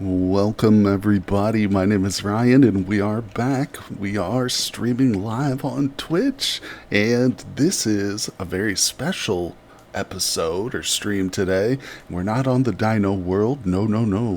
Welcome everybody, my name is Ryan and we are back. We are streaming live on Twitch and this is a very special episode or stream today. We're not on the Dino World. No.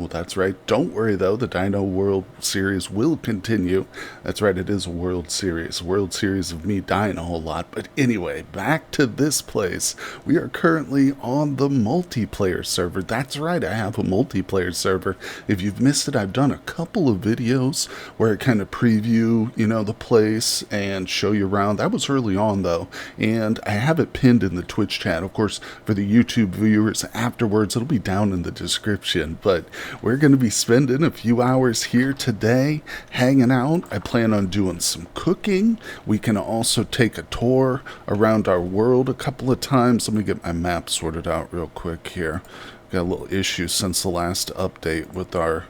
That's right. Don't worry though, the Dino World series will continue. That's right, it is a World Series. World Series of me dying a whole lot. But anyway, back to this place. We are currently on the multiplayer server. That's right, I have a multiplayer server. If you've missed it, I've done a couple of videos where I kind of preview, the place and show you around. That was early on though, and I have it pinned in the Twitch chat. Of course, for the YouTube viewers afterwards, it'll be down in the description. But we're going to be spending a few hours here today hanging out. I plan on doing some cooking. We can also take a tour around our world a couple of times. Let me get my map sorted out real quick here. Got a little issue since the last update with our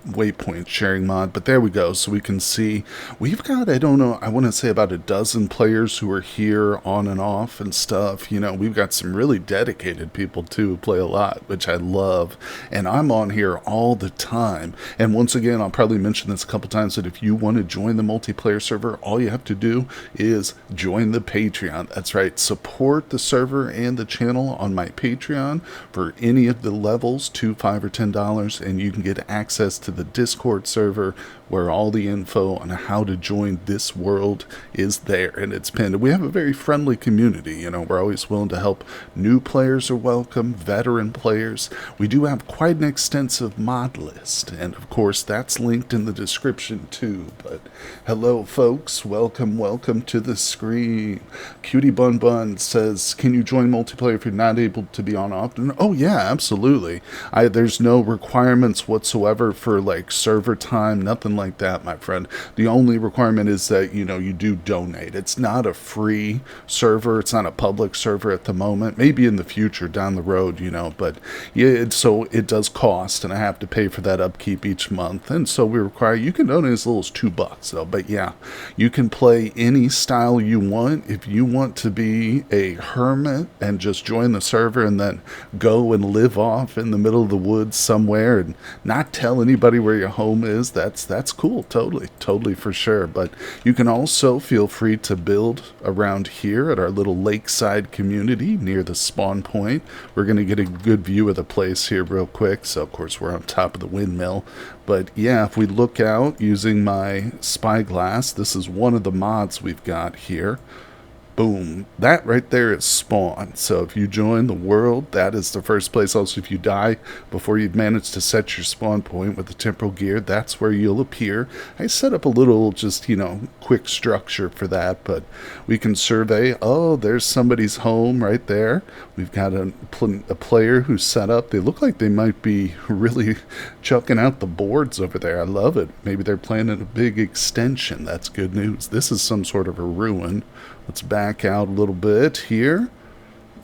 waypoint sharing mod, but there we go. So we can see we've got, I don't know, I want to say about a dozen players who are here on and off and stuff. We've got some really dedicated people too who play a lot, which I love, and I'm on here all the time. And once again, I'll probably mention this a couple times, that if you want to join the multiplayer server, all you have to do is join the Patreon. That's right, support the server and the channel on my Patreon for any of the levels, $2, $5, or $10, and you can get access to the Discord server where all the info on how to join this world is there, and it's pinned. We have a very friendly community. We're always willing to help. New players are welcome, veteran players. We do have quite an extensive mod list, and of course that's linked in the description too. But hello folks, welcome to the screen. Cutie Bun Bun says, can you join multiplayer if you're not able to be on often? Oh yeah, absolutely. There's no requirements whatsoever for like server time, nothing like that, my friend. The only requirement is that you do donate. It's not a free server, it's not a public server at the moment, maybe in the future down the road, but yeah, so it does cost, and I have to pay for that upkeep each month, and so we require you can donate as little as $2 though. But yeah, you can play any style you want. If you want to be a hermit and just join the server and then go and live off in the middle of the woods somewhere and not tell anybody where your home is, that's cool. Totally for sure. But you can also feel free to build around here at our little lakeside community near the spawn point. We're going to get a good view of the place here real quick. So of course we're on top of the windmill. But yeah, if we look out using my Spyglass, this is one of the mods we've got here. Boom. That right there is spawn. So if you join the world, that is the first place. Also, if you die before you've managed to set your spawn point with the temporal gear, that's where you'll appear. I set up a little just, quick structure for that, but we can survey. Oh, there's somebody's home right there. We've got a player who's set up. They look like they might be really chucking out the boards over there. I love it. Maybe they're planning a big extension. That's good news. This is some sort of a ruin. Let's back out a little bit here.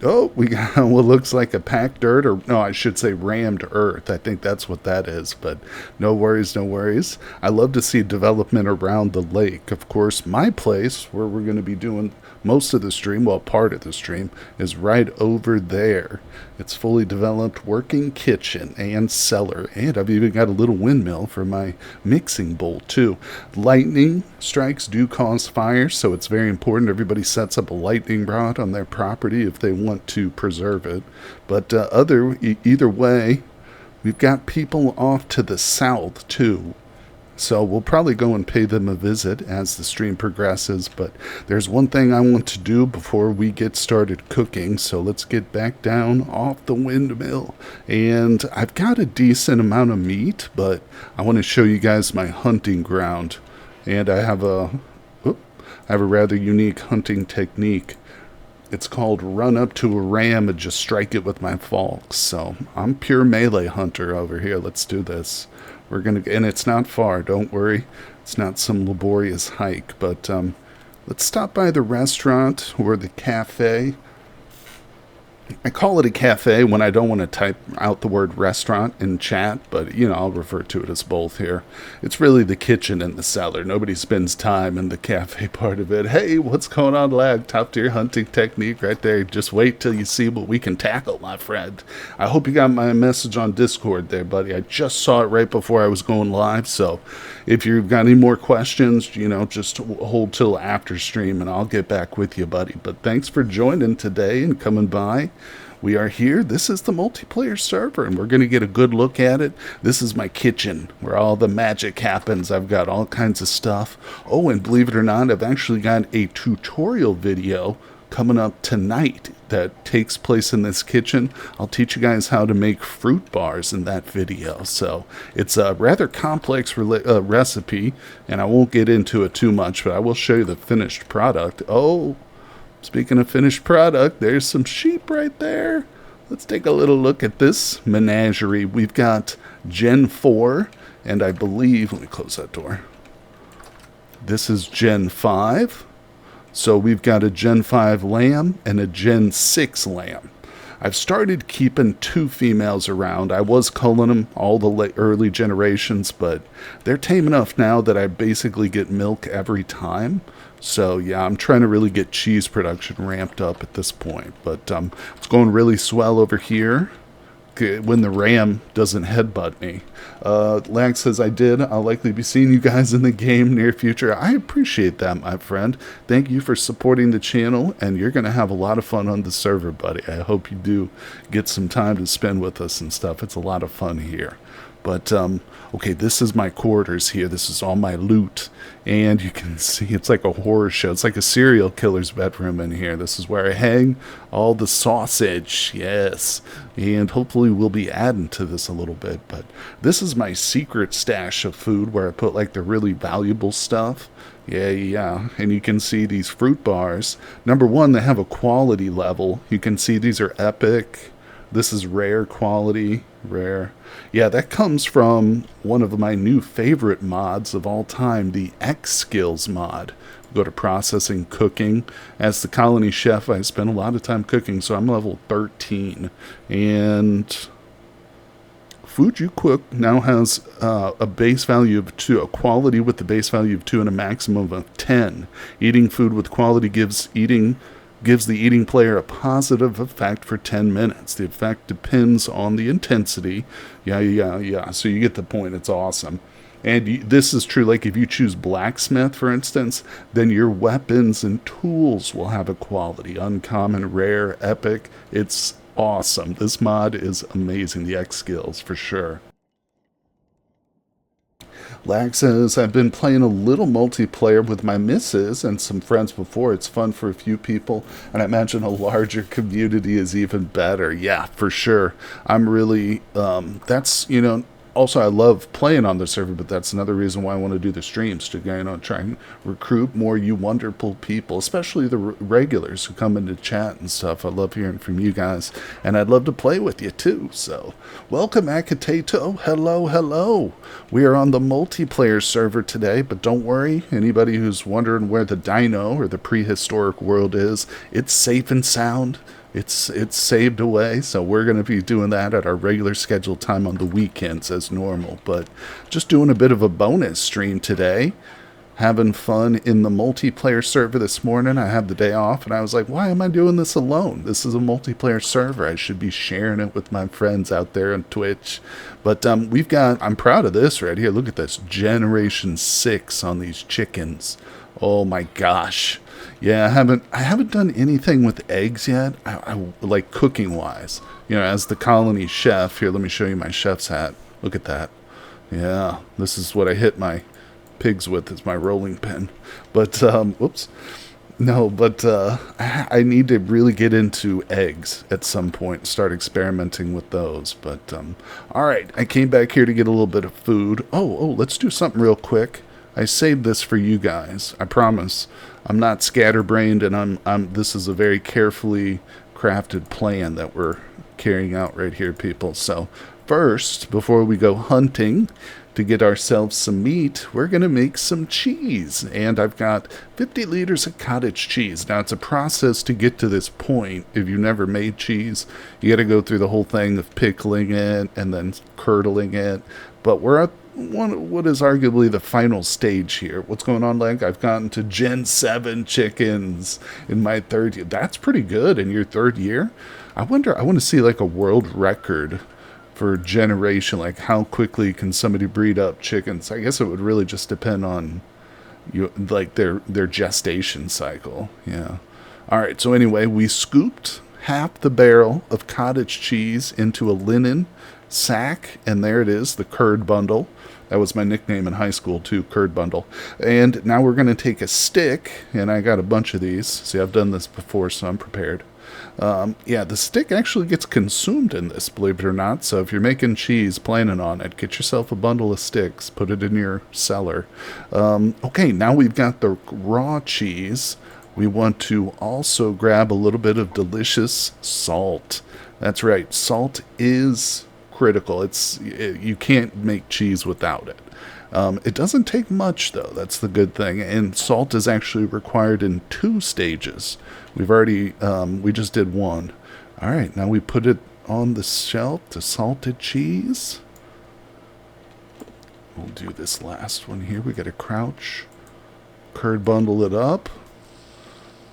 Oh, we got what looks like a packed dirt, or no, I should say rammed earth. I think that's what that is, but no worries. I love to see development around the lake. Of course, my place, where we're going to be doing most of the stream, well, part of the stream, is right over there. It's fully developed working kitchen and cellar, and I've even got a little windmill for my mixing bowl too. Lightning strikes do cause fire, so it's very important everybody sets up a lightning rod on their property if they want to preserve it. But either way, we've got people off to the south too. So we'll probably go and pay them a visit as the stream progresses. But there's one thing I want to do before we get started cooking. So let's get back down off the windmill. And I've got a decent amount of meat, but I want to show you guys my hunting ground. And I have a rather unique hunting technique. It's called run up to a ram and just strike it with my forks. So I'm pure melee hunter over here. Let's do this. And it's not far, don't worry. It's not some laborious hike, but let's stop by the restaurant or the cafe. I call it a cafe when I don't want to type out the word restaurant in chat, but I'll refer to it as both here. It's really the kitchen and the cellar. Nobody spends time in the cafe part of it. Hey, what's going on, lag? Top tier hunting technique right there. Just wait till you see what we can tackle, my friend. I hope you got my message on Discord there, buddy. I just saw it right before I was going live, so if you've got any more questions, just hold till after stream and I'll get back with you, buddy. But thanks for joining today and coming by. We are here. This is the multiplayer server, and we're going to get a good look at it. This is my kitchen, where all the magic happens. I've got all kinds of stuff. Oh, and believe it or not, I've actually got a tutorial video coming up tonight that takes place in this kitchen. I'll teach you guys how to make fruit bars in that video. So it's a rather complex recipe, and I won't get into it too much, but I will show you the finished product. Oh, speaking of finished product, there's some sheep right there. Let's take a little look at this menagerie. We've got Gen 4, and I believe, let me close that door. This is Gen 5. So we've got a Gen 5 lamb and a Gen 6 lamb. I've started keeping 2 females around. I was culling them all the early generations, but they're tame enough now that I basically get milk every time. So yeah, I'm trying to really get cheese production ramped up at this point. But it's going really swell over here when the ram doesn't headbutt me. Lag says I did. I'll likely be seeing you guys in the game near future. I appreciate that, my friend. Thank you for supporting the channel, and you're going to have a lot of fun on the server, buddy. I hope you do get some time to spend with us and stuff. It's a lot of fun here. But, okay, this is my quarters here. This is all my loot. And you can see it's like a horror show. It's like a serial killer's bedroom in here. This is where I hang all the sausage. Yes. And hopefully we'll be adding to this a little bit. But this is my secret stash of food where I put like the really valuable stuff. Yeah. And you can see these fruit bars. Number one, they have a quality level. You can see these are epic. This is rare quality. Rare. Yeah, that comes from one of my new favorite mods of all time, the XSkills mod. Go to processing, cooking. As the colony chef, I spend a lot of time cooking, so I'm level 13. And food you cook now has a base value of 2, a quality with the base value of 2 and a maximum of 10. Eating food with quality gives the eating player a positive effect for 10 minutes. The effect depends on the intensity. Yeah. So you get the point. It's awesome. And this is true, like if you choose blacksmith, for instance, then your weapons and tools will have a quality. Uncommon, rare, epic. It's awesome. This mod is amazing. The XSkills, for sure. Lag says, I've been playing a little multiplayer with my missus and some friends before. It's fun for a few people, and I imagine a larger community is even better. Yeah, for sure. I'm really, that's, also I love playing on the server, but that's another reason why I want to do the streams, to try and recruit more you wonderful people, especially the regulars who come into chat and stuff. I love hearing from you guys, and I'd love to play with you too. So welcome, Akitato. Hello. We are on the multiplayer server today, but don't worry, anybody who's wondering where the dino or the prehistoric world is, it's safe and sound. It's saved away, so we're going to be doing that at our regular scheduled time on the weekends as normal. But just doing a bit of a bonus stream today, having fun in the multiplayer server this morning. I had the day off, and I was like, why am I doing this alone? This is a multiplayer server. I should be sharing it with my friends out there on Twitch. But I'm proud of this right here. Look at this, Generation 6 on these chickens. Oh my gosh. Yeah, I haven't done anything with eggs yet. I like cooking wise. As the colony chef, here, let me show you my chef's hat. Look at that. Yeah, this is what I hit my pigs with, is my rolling pin. But whoops. No, but I need to really get into eggs at some point and start experimenting with those. But all right, I came back here to get a little bit of food. Oh, let's do something real quick. I saved this for you guys. I promise. I'm not scatterbrained, and this is a very carefully crafted plan that we're carrying out right here, people. So first, before we go hunting to get ourselves some meat, we're going to make some cheese. And I've got 50 liters of cottage cheese. Now, it's a process to get to this point. If you've never made cheese, you got to go through the whole thing of pickling it and then curdling it. But we're at what is arguably the final stage here. What's going on, Leg? I've gotten to Gen 7 chickens in my third year. That's pretty good in your third year. I want to see like a world record for generation, like how quickly can somebody breed up chickens. I guess it would really just depend on like their gestation cycle. Yeah. All right, so anyway, we scooped half the barrel of cottage cheese into a linen sack, and there it is, the curd bundle. That was my nickname in high school too, curd bundle. And now we're going to take a stick, and I got a bunch of these. See, I've done this before, so I'm prepared. Yeah, the stick actually gets consumed in this, believe it or not. So if you're making cheese, planning on it, get yourself a bundle of sticks, put it in your cellar. Okay, now we've got the raw cheese. We want to also grab a little bit of delicious salt. That's right, salt is critical. You can't make cheese without it. It doesn't take much, though. That's the good thing. And salt is actually required in 2 stages. We've already, we just did 1. All right, now we put it on the shelf, the salted cheese. We'll do this last one here. We got to crouch, curd bundle it up,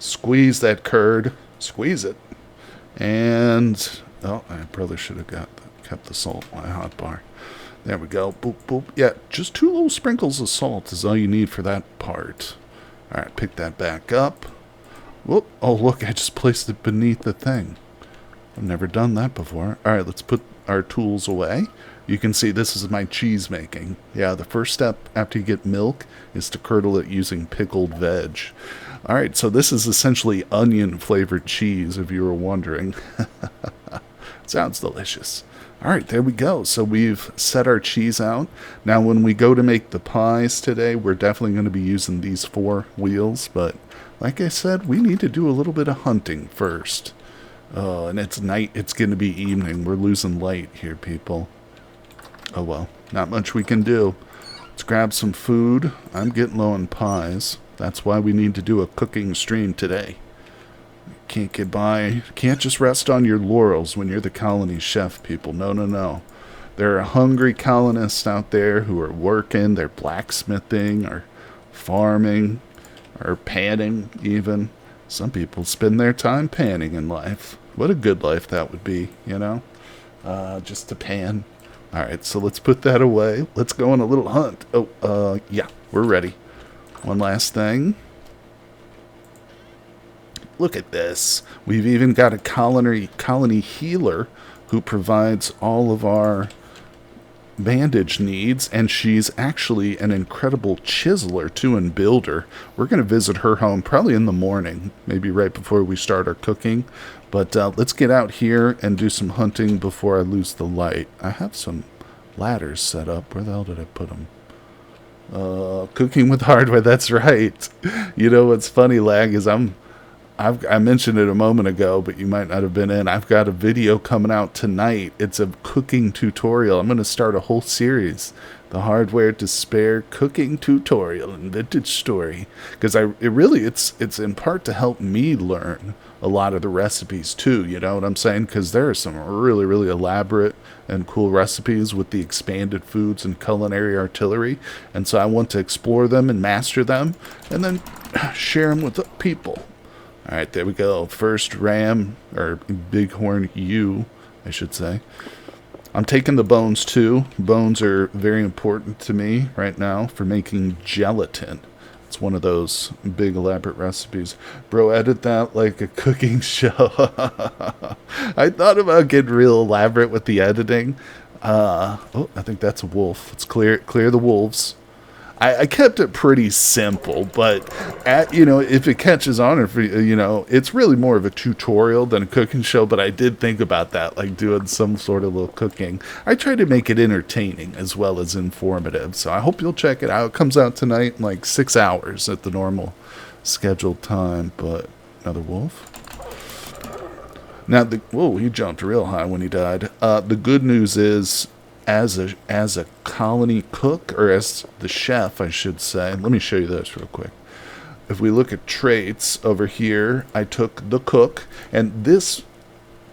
squeeze that curd, squeeze it. And, oh, I probably should have kept the salt in my hot bar. There we go. Boop, boop. Yeah, just 2 little sprinkles of salt is all you need for that part. All right, pick that back up. Whoop. Oh, look, I just placed it beneath the thing. I've never done that before. All right, let's put our tools away. You can see this is my cheese making. Yeah, the first step after you get milk is to curdle it using pickled veg. All right, so this is essentially onion-flavored cheese, if you were wondering. Sounds delicious. All right, there we go. So we've set our cheese out. Now, when we go to make the pies today, we're definitely going to be using these 4 wheels. But like I said, we need to do a little bit of hunting first. Oh, and it's night. It's going to be evening. We're losing light here, people. Oh, well, not much we can do. Let's grab some food. I'm getting low on pies. That's why we need to do a cooking stream today. Can't get by. Can't just rest on your laurels when you're the colony chef, people. No, no, no. There are hungry colonists out there who are working. They're blacksmithing or farming or panning even. Some people spend their time panning in life. What a good life that would be, you know? Just to pan. All right, so let's put that away. Let's go on a little hunt. Oh, yeah, we're ready. One last thing. Look at this. We've even got a colony healer who provides all of our bandage needs, and she's actually an incredible chiseler too and builder. We're going to visit her home probably in the morning, maybe right before we start our cooking. But let's get out here and do some hunting before I lose the light. I have some ladders set up. Where the hell did I put them? Cooking with hardware, that's right. You know what's funny, Lag, is I mentioned it a moment ago, but you might not have been in. I've got a video coming out tonight. It's a cooking tutorial. I'm going to start a whole series, the Hardware to Spare Cooking Tutorial and Vintage Story, because it's in part to help me learn a lot of the recipes too. You know what I'm saying? Because there are some really, really elaborate and cool recipes with the expanded foods and culinary artillery, and so I want to explore them and master them, and then share them with the people. All right, there we go. First ram, or bighorn ewe, I should say. I'm taking the bones too. Bones are very important to me right now for making gelatin. It's one of those big elaborate recipes. Bro, edit that like a cooking show. I thought about getting real elaborate with the editing. Oh, I think that's a wolf. Let's clear the wolves. I kept it pretty simple, but if it catches on, it's really more of a tutorial than a cooking show. But I did think about that, like doing some sort of little cooking. I try to make it entertaining as well as informative. So I hope you'll check it out. It comes out tonight in like 6 hours at the normal scheduled time. But another wolf. Now, whoa, he jumped real high when he died. The good news is, as a colony cook, or as the chef, I should say. Let me show you this real quick. If we look at traits over here, I took the cook, and this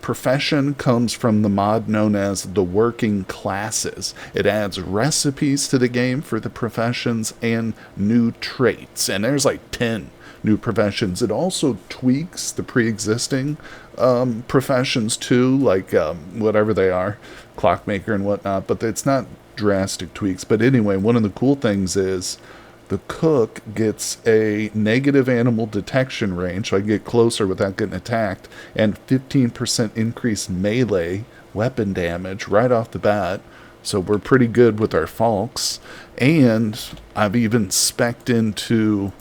profession comes from the mod known as the working classes. It adds recipes to the game for the professions and new traits, and there's like 10 new professions. It also tweaks the pre-existing professions too, like whatever they are, clockmaker and whatnot, but it's not drastic tweaks. But anyway, one of the cool things is the cook gets a negative animal detection range, so I get closer without getting attacked, and 15% increased melee weapon damage right off the bat. So we're pretty good with our falks. And I've even spec'd into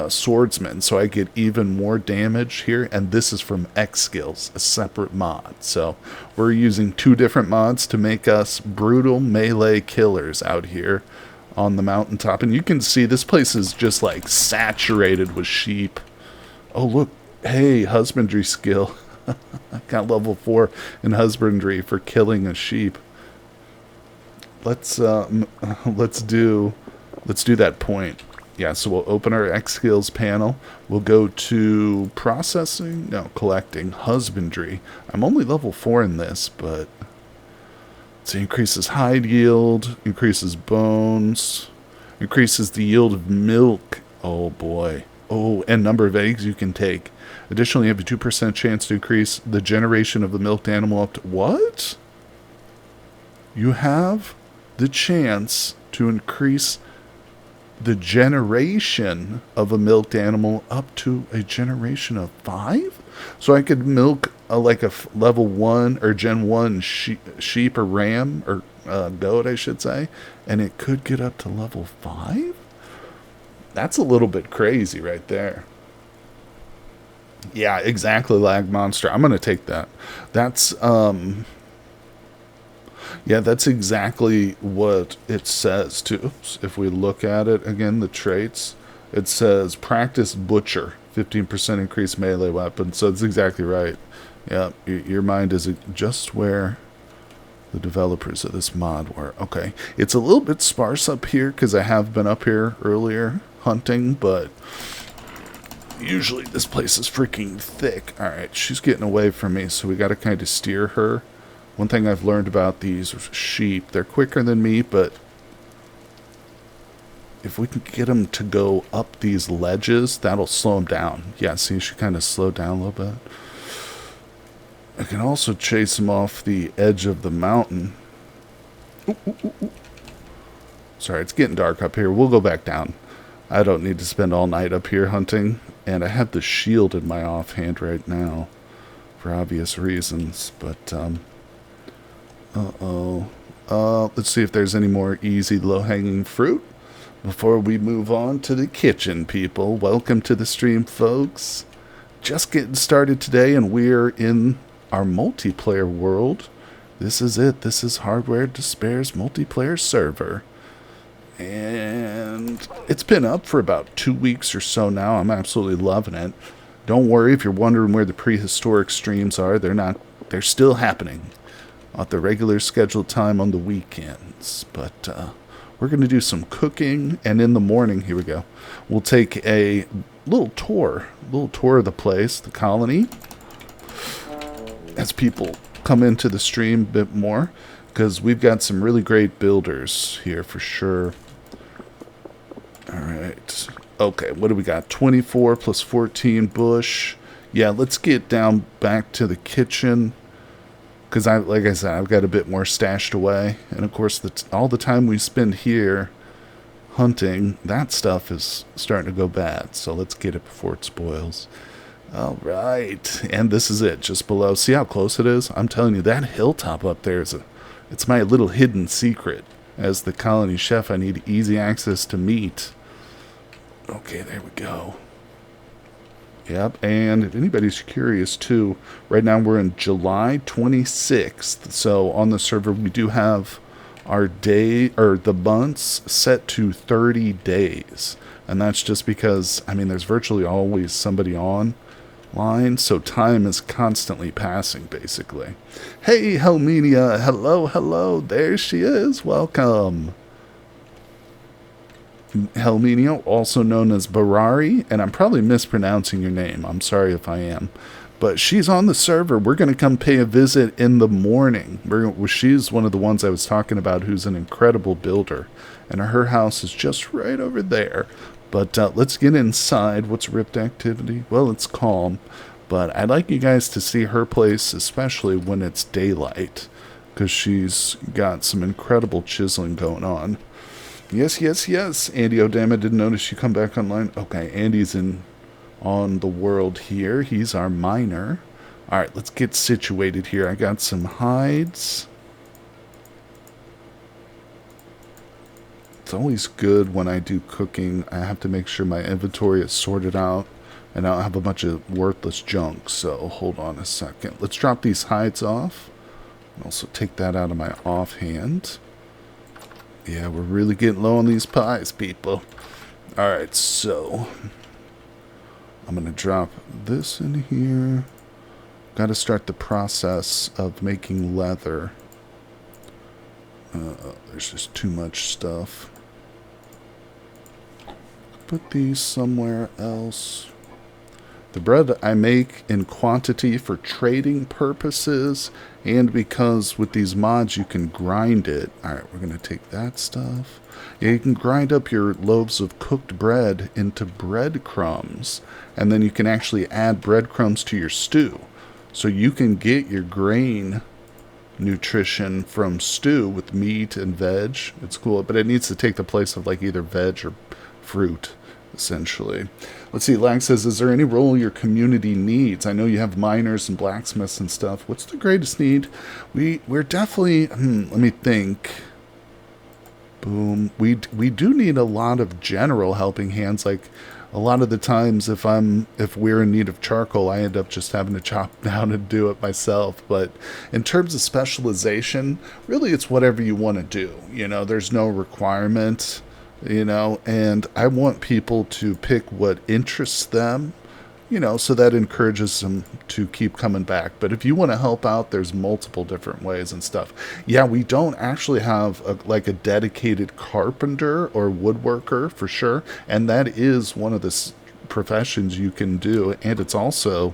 swordsman, so I get even more damage here. And this is from XSkills, a separate mod. So we're using 2 different mods to make us brutal melee killers out here on the mountaintop. And you can see this place is just like saturated with sheep. Oh look, hey, husbandry skill. I got level 4 in husbandry for killing a sheep. Let's do that point. Yeah, so we'll open our XSkills panel. We'll go to processing, no, collecting, husbandry. I'm only level 4 in this, but it increases hide yield, increases bones, increases the yield of milk. Oh boy. Oh, and number of eggs you can take. Additionally, you have a 2% chance to increase the generation of the milked animal up to... What? You have the chance to increase the generation of a milked animal up to a generation of 5? So I could milk like a level 1 or gen 1 sheep or ram or goat, I should say, and it could get up to level 5? That's a little bit crazy right there. Yeah, exactly, lag monster. I'm going to take that. That's yeah, that's exactly what it says too. If we look at it again, the traits, it says practice butcher, 15% increased melee weapon. So it's exactly right. Yeah, your mind is just where the developers of this mod were. Okay, it's a little bit sparse up here because I have been up here earlier hunting, but usually this place is freaking thick. All right, she's getting away from me, so we got to kind of steer her. One thing I've learned about these sheep, they're quicker than me, but if we can get them to go up these ledges, that'll slow them down. Yeah, see, she kind of slowed down a little bit. I can also chase them off the edge of the mountain. Ooh, ooh, ooh, ooh. Sorry, it's getting dark up here. We'll go back down. I don't need to spend all night up here hunting, and I have the shield in my offhand right now for obvious reasons, but let's see if there's any more easy low-hanging fruit before we move on to the kitchen, people. Welcome to the stream, folks. Just getting started today, and we're in our multiplayer world. This is it. This is Hardware Despair's multiplayer server. And it's been up for about 2 weeks or so now. I'm absolutely loving it. Don't worry if you're wondering where the prehistoric streams are. They're still happening at the regular scheduled time on the weekends. But we're going to do some cooking, and in the morning, here we go, we'll take a little tour of the place, the colony, as people come into the stream a bit more, because we've got some really great builders here for sure. All right. Okay, what do we got? 24 plus 14 bush. Yeah, let's get down back to the kitchen, because like I said, I've got a bit more stashed away. And of course, all the time we spend here hunting, that stuff is starting to go bad. So let's get it before it spoils. All right, and this is it, just below. See how close it is? I'm telling you, that hilltop up there it's my little hidden secret. As the colony chef, I need easy access to meat. Okay, there we go. Yep, and if anybody's curious too, right now we're in July 26th. So on the server, we do have our day, or the months, set to 30 days. And that's just because, I mean, there's virtually always somebody on. line, so time is constantly passing, basically. Hey, Helmania! Hello, hello! There she is! Welcome! Helmania, also known as Barari, and I'm probably mispronouncing your name. I'm sorry if I am. But she's on the server. We're going to come pay a visit in the morning. She's one of the ones I was talking about who's an incredible builder. And her house is just right over there. But let's get inside. What's ripped activity? Well, it's calm. But I'd like you guys to see her place, especially when it's daylight. Because she's got some incredible chiseling going on. Yes, yes, yes. Andy O'Dam, I didn't notice you come back online. Okay, Andy's on the world here. He's our miner. Alright, let's get situated here. I got some hides. It's always good when I do cooking. I have to make sure my inventory is sorted out. And I don't have a bunch of worthless junk. So, hold on a second. Let's drop these hides off. And also take that out of my offhand. Yeah, we're really getting low on these pies, people. Alright, so I'm going to drop this in here. Got to start the process of making leather. There's just too much stuff. Put these somewhere else. The bread I make in quantity for trading purposes, and because with these mods you can grind it. Alright, we're going to take that stuff. Yeah, you can grind up your loaves of cooked bread into breadcrumbs, and then you can actually add breadcrumbs to your stew. So you can get your grain nutrition from stew with meat and veg. It's cool, but it needs to take the place of like either veg or fruit, essentially. Let's see, Lag says, is there any role your community needs? I know you have miners and blacksmiths and stuff. What's the greatest need? We're definitely, let me think. Boom. We do need a lot of general helping hands. Like, a lot of the times if we're in need of charcoal, I end up just having to chop down and do it myself. But in terms of specialization, really it's whatever you want to do. You know, there's no requirement. You know, and I want people to pick what interests them, you know, so that encourages them to keep coming back. But if you want to help out, there's multiple different ways and stuff. Yeah, we don't actually have a dedicated carpenter or woodworker for sure. And that is one of the professions you can do. And it's also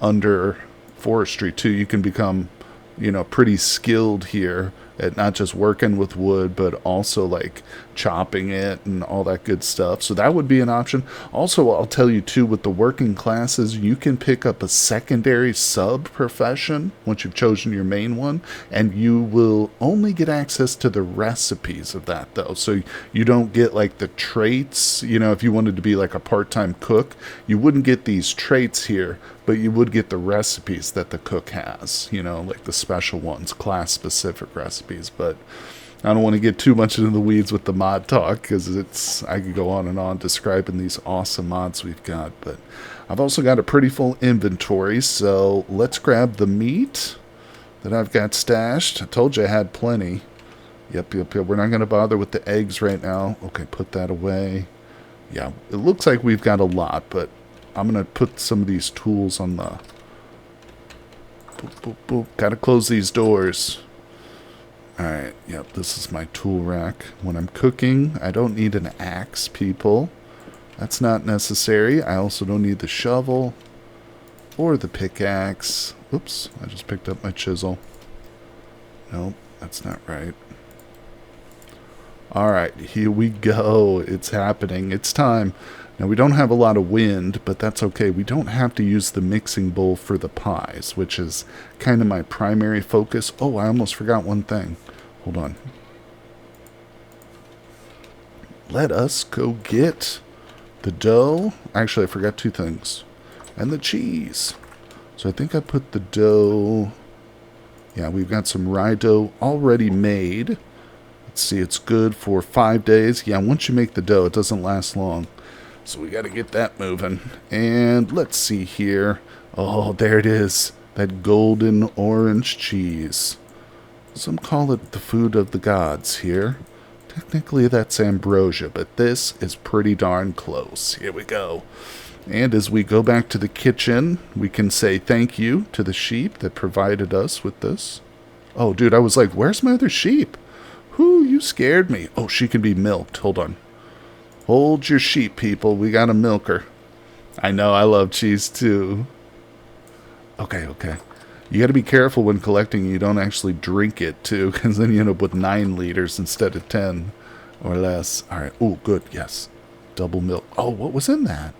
under forestry too. You can become, you know, pretty skilled here at not just working with wood, but also like chopping it and all that good stuff. So that would be an option. Also, I'll tell you too, with the working classes, you can pick up a secondary sub profession once you've chosen your main one, and you will only get access to the recipes of that though. So you don't get like the traits, you know, if you wanted to be like a part-time cook, you wouldn't get these traits here, but you would get the recipes that the cook has, you know, like the special ones, class-specific recipes. But I don't want to get too much into the weeds with the mod talk, because I could go on and on describing these awesome mods we've got. But I've also got a pretty full inventory, so let's grab the meat that I've got stashed. I told you I had plenty. Yep. We're not going to bother with the eggs right now. Okay, put that away. Yeah, it looks like we've got a lot, but I'm going to put some of these tools on the... Boop, boop, boop. Got to close these doors. Alright, yep, this is my tool rack. When I'm cooking, I don't need an axe, people. That's not necessary. I also don't need the shovel or the pickaxe. Oops, I just picked up my chisel. Nope, that's not right. Alright, here we go. It's happening. It's time. Now, we don't have a lot of wind, but that's okay. We don't have to use the mixing bowl for the pies, which is kind of my primary focus. Oh, I almost forgot one thing. Hold on. Let us go get the dough. Actually, I forgot two things. And the cheese. So I think I put the dough... Yeah, we've got some rye dough already made. Let's see, it's good for 5 days. Yeah, once you make the dough, it doesn't last long. So we got to get that moving. And let's see here. Oh, there it is. That golden orange cheese. Some call it the food of the gods here. Technically, that's ambrosia, but this is pretty darn close. Here we go. And as we go back to the kitchen, we can say thank you to the sheep that provided us with this. Oh, dude, I was like, where's my other sheep? Whoo, you scared me. Oh, she can be milked. Hold on. Hold your sheep, people. We got to milk her. I know, I love cheese too. Okay. You got to be careful when collecting. You don't actually drink it too, because then you end up with 9 liters instead of 10 or less. All right. Oh, good. Yes. Double milk. Oh, what was in that?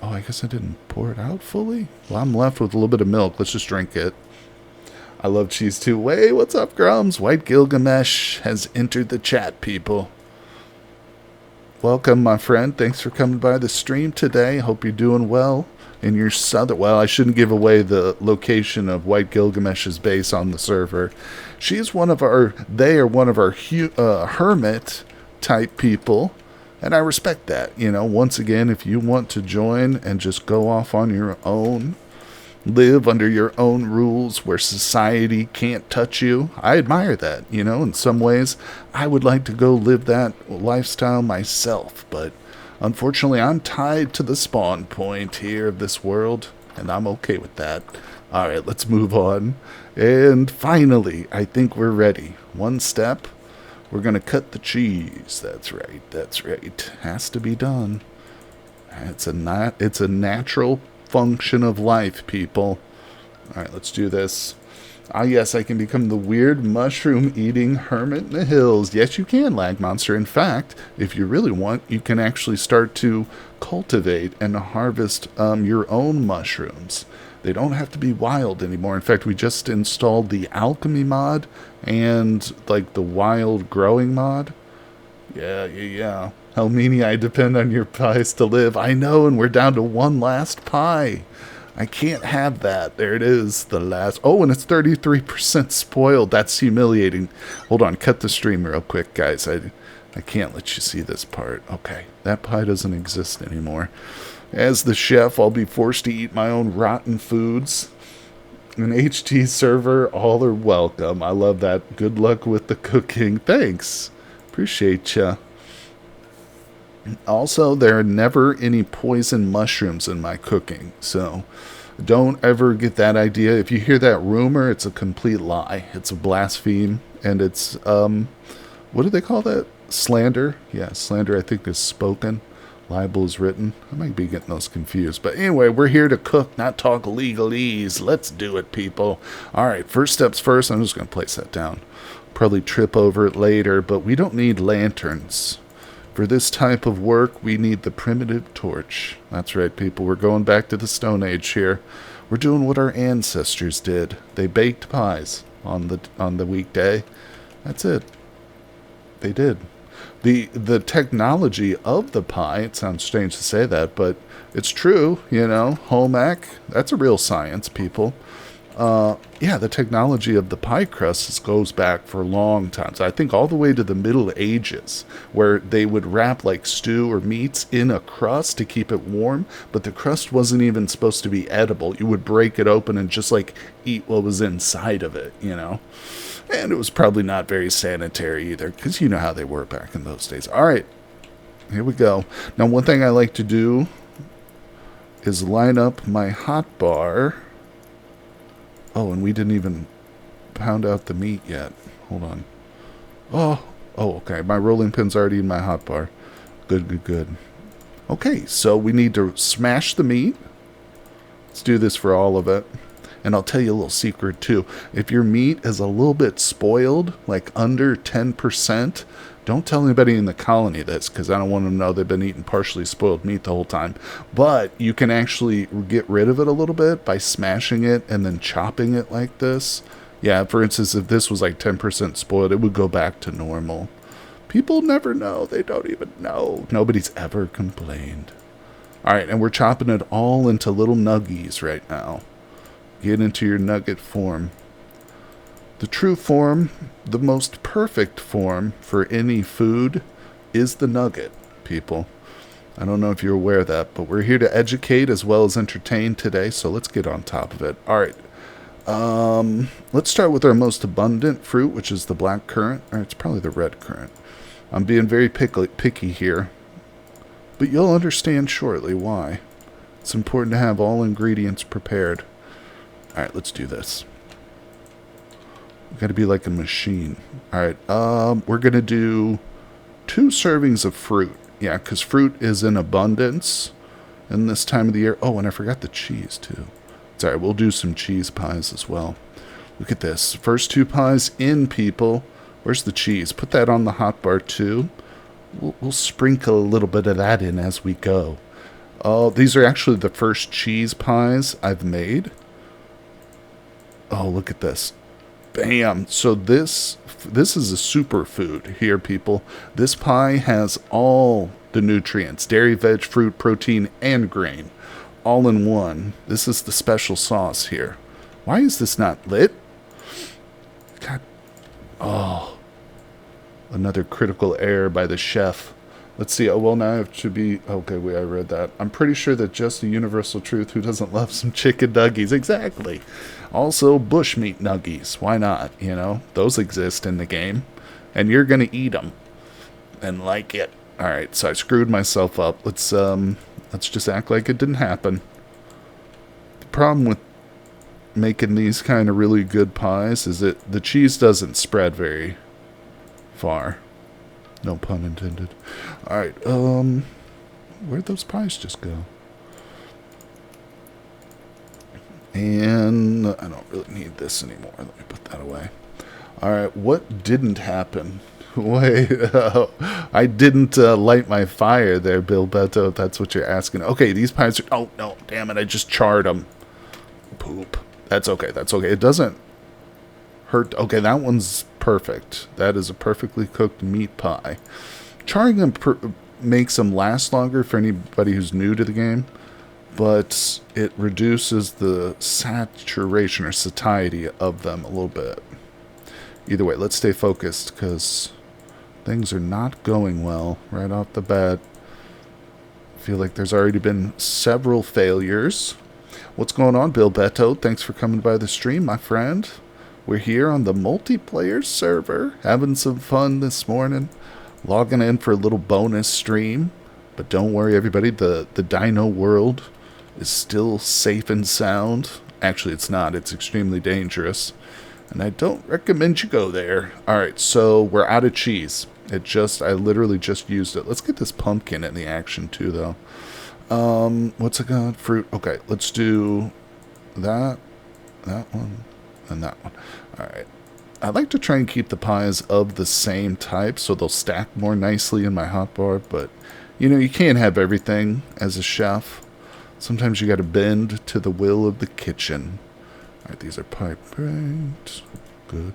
Oh, I guess I didn't pour it out fully. Well, I'm left with a little bit of milk. Let's just drink it. I love cheese too. Wait, what's up, Grums? White Gilgamesh has entered the chat, people. Welcome, my friend. Thanks for coming by the stream today. Hope you're doing well in your southern... Well, I shouldn't give away the location of White Gilgamesh's base on the server. She's one of our... They are one of our hermit-type people. And I respect that. You know, once again, if you want to join and just go off on your own, live under your own rules where society can't touch you, I admire that. You know, in some ways, I would like to go live that lifestyle myself. But unfortunately, I'm tied to the spawn point here of this world, and I'm okay with that. All right, let's move on. And finally, I think we're ready. One step. We're going to cut the cheese. That's right. Has to be done. It's a natural function of life, people. All right, let's do this. Ah, yes, I can become the weird mushroom-eating hermit in the hills. Yes, you can, Lag Monster. In fact, if you really want, you can actually start to cultivate and harvest your own mushrooms. They don't have to be wild anymore. In fact, we just installed the alchemy mod and like the wild growing mod. Yeah. Helmania, I depend on your pies to live. I know, and we're down to one last pie. I can't have that. There it is, the last. Oh, and it's 33% spoiled. That's humiliating. Hold on, cut the stream real quick, guys. I can't let you see this part. Okay, that pie doesn't exist anymore. As the chef, I'll be forced to eat my own rotten foods. An HT server, all are welcome. I love that. Good luck with the cooking. Thanks. Appreciate ya. Also, there are never any poison mushrooms in my cooking, so don't ever get that idea. If you hear that rumor, it's a complete lie. It's a blaspheme, and it's, what do they call that? Slander? Yeah, slander, I think, is spoken. Libel is written. I might be getting those confused. But anyway, we're here to cook, not talk legalese. Let's do it, people. All right, first steps first. I'm just going to place that down. Probably trip over it later, but we don't need lanterns. For this type of work, we need the primitive torch. That's right, people. We're going back to the Stone Age here. We're doing what our ancestors did. They baked pies on the weekday. That's it. They did. The technology of the pie, it sounds strange to say that, but it's true, you know, home ec, that's a real science, people. Yeah, the technology of the pie crust goes back for long times. I think all the way to the Middle Ages, where they would wrap like stew or meats in a crust to keep it warm, but the crust wasn't even supposed to be edible. You would break it open and just like eat what was inside of it, you know. And it was probably not very sanitary either, because you know how they were back in those days. All right, here we go. Now, one thing I like to do is line up my hot bar. Oh, and we didn't even pound out the meat yet. Hold on. Oh, okay. My rolling pin's already in my hot bar. Good. Okay, so we need to smash the meat. Let's do this for all of it. And I'll tell you a little secret, too. If your meat is a little bit spoiled, like under 10%, don't tell anybody in the colony this, because I don't want them to know they've been eating partially spoiled meat the whole time. But you can actually get rid of it a little bit by smashing it and then chopping it like this. Yeah, for instance, if this was like 10% spoiled, it would go back to normal. People never know. They don't even know. Nobody's ever complained. All right, and we're chopping it all into little nuggies right now. Get into your nugget form. The true form, the most perfect form for any food is the nugget, people. I don't know if you're aware of that, but we're here to educate as well as entertain today, so let's get on top of it. All right. Let's start with our most abundant fruit, which is the black currant. Or it's probably the red currant. I'm being very picky here. but you'll understand shortly why. It's important to have all ingredients prepared. Alright, let's do this. We've got to be like a machine. Alright, we're going to do 2 servings of fruit. Yeah, because fruit is in abundance in this time of the year. Oh, and I forgot the cheese, too. It's alright, we'll do some cheese pies as well. Look at this. First 2 pies in, people. Where's the cheese? Put that on the hotbar, too. We'll sprinkle a little bit of that in as we go. Oh, these are actually the first cheese pies I've made. Oh, look at this. Bam. So this is a superfood here, people. This pie has all the nutrients. Dairy, veg, fruit, protein, and grain. All in one. This is the special sauce here. Why is this not lit? God. Oh. Another critical error by the chef. Let's see. Oh, well, now I have to be... Okay, wait, I read that. I'm pretty sure that just a universal truth. Who doesn't love some chicken nuggies? Exactly. Also, bushmeat nuggies. Why not? You know, those exist in the game. And you're going to eat them. And like it. Alright, so I screwed myself up. Let's just act like it didn't happen. The problem with making these kind of really good pies is that the cheese doesn't spread very far. No pun intended. Alright, where'd those pies just go? And I don't really need this anymore. Let me put that away. Alright, what didn't happen? Wait, I didn't light my fire there, Bill Beto, if that's what you're asking. Okay, these pies are... Oh, no, damn it, I just charred them. Poop. That's okay, that's okay. It doesn't hurt... Okay, that one's perfect. That is a perfectly cooked meat pie. Charring them makes them last longer for anybody who's new to the game, but it reduces the saturation or satiety of them a little bit. Either way, let's stay focused, because things are not going well right off the bat. I feel like there's already been several failures. What's going on, Bill Beto? Thanks for coming by the stream, my friend. We're here on the multiplayer server, having some fun this morning, logging in for a little bonus stream. But don't worry, everybody, the dino world is still safe and sound. Actually, it's not. It's extremely dangerous, and I don't recommend you go there. Alright, so we're out of cheese. I literally just used it. Let's get this pumpkin in the action, too, though. What's it got? Fruit. Okay, let's do that one, and that one. Alright. I like to try and keep the pies of the same type so they'll stack more nicely in my hotbar, but you know, you can't have everything as a chef. Sometimes you gotta bend to the will of the kitchen. Alright, these are pie baked. Good.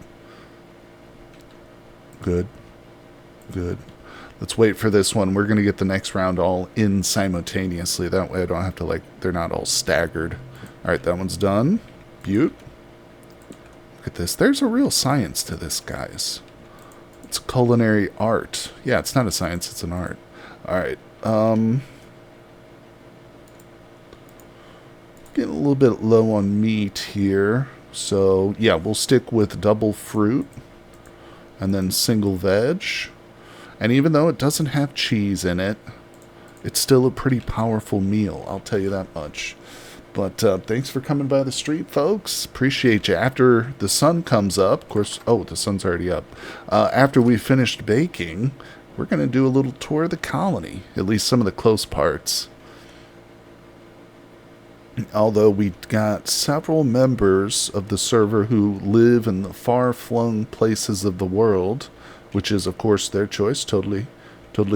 Good. Good. Let's wait for this one. We're gonna get the next round all in simultaneously. That way I don't have to, like, they're not all staggered. Alright, that one's done. Beaut. Look at this. There's a real science to this, guys. It's culinary art. Yeah, it's not a science, it's an art. Alright, getting a little bit low on meat here. So, yeah, we'll stick with double fruit and then single veg. And even though it doesn't have cheese in it, it's still a pretty powerful meal, I'll tell you that much. But thanks for coming by the street, folks. Appreciate you. After the sun comes up, of course... Oh, the sun's already up. After we finished baking, we're going to do a little tour of the colony. At least some of the close parts. Although we got several members of the server who live in the far-flung places of the world, which is, of course, their choice. Totally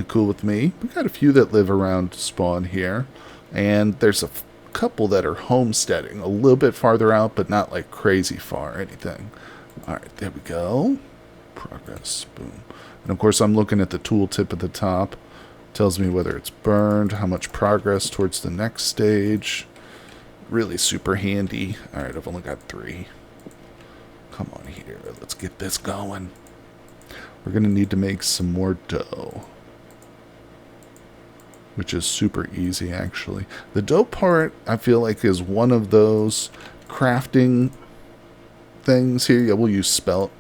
cool with me. We got a few that live around Spawn here. And there's a couple that are homesteading a little bit farther out, but not like crazy far or anything. Alright, there we go. Progress. Boom. And of course I'm looking at the tooltip at the top. Tells me whether it's burned, how much progress towards the next stage. Really super handy. Alright, I've only got 3. Come on here, let's get this going. We're gonna need to make some more dough, which is super easy, actually. The dough part, I feel like, is one of those crafting things here. Yeah, we'll use spelt.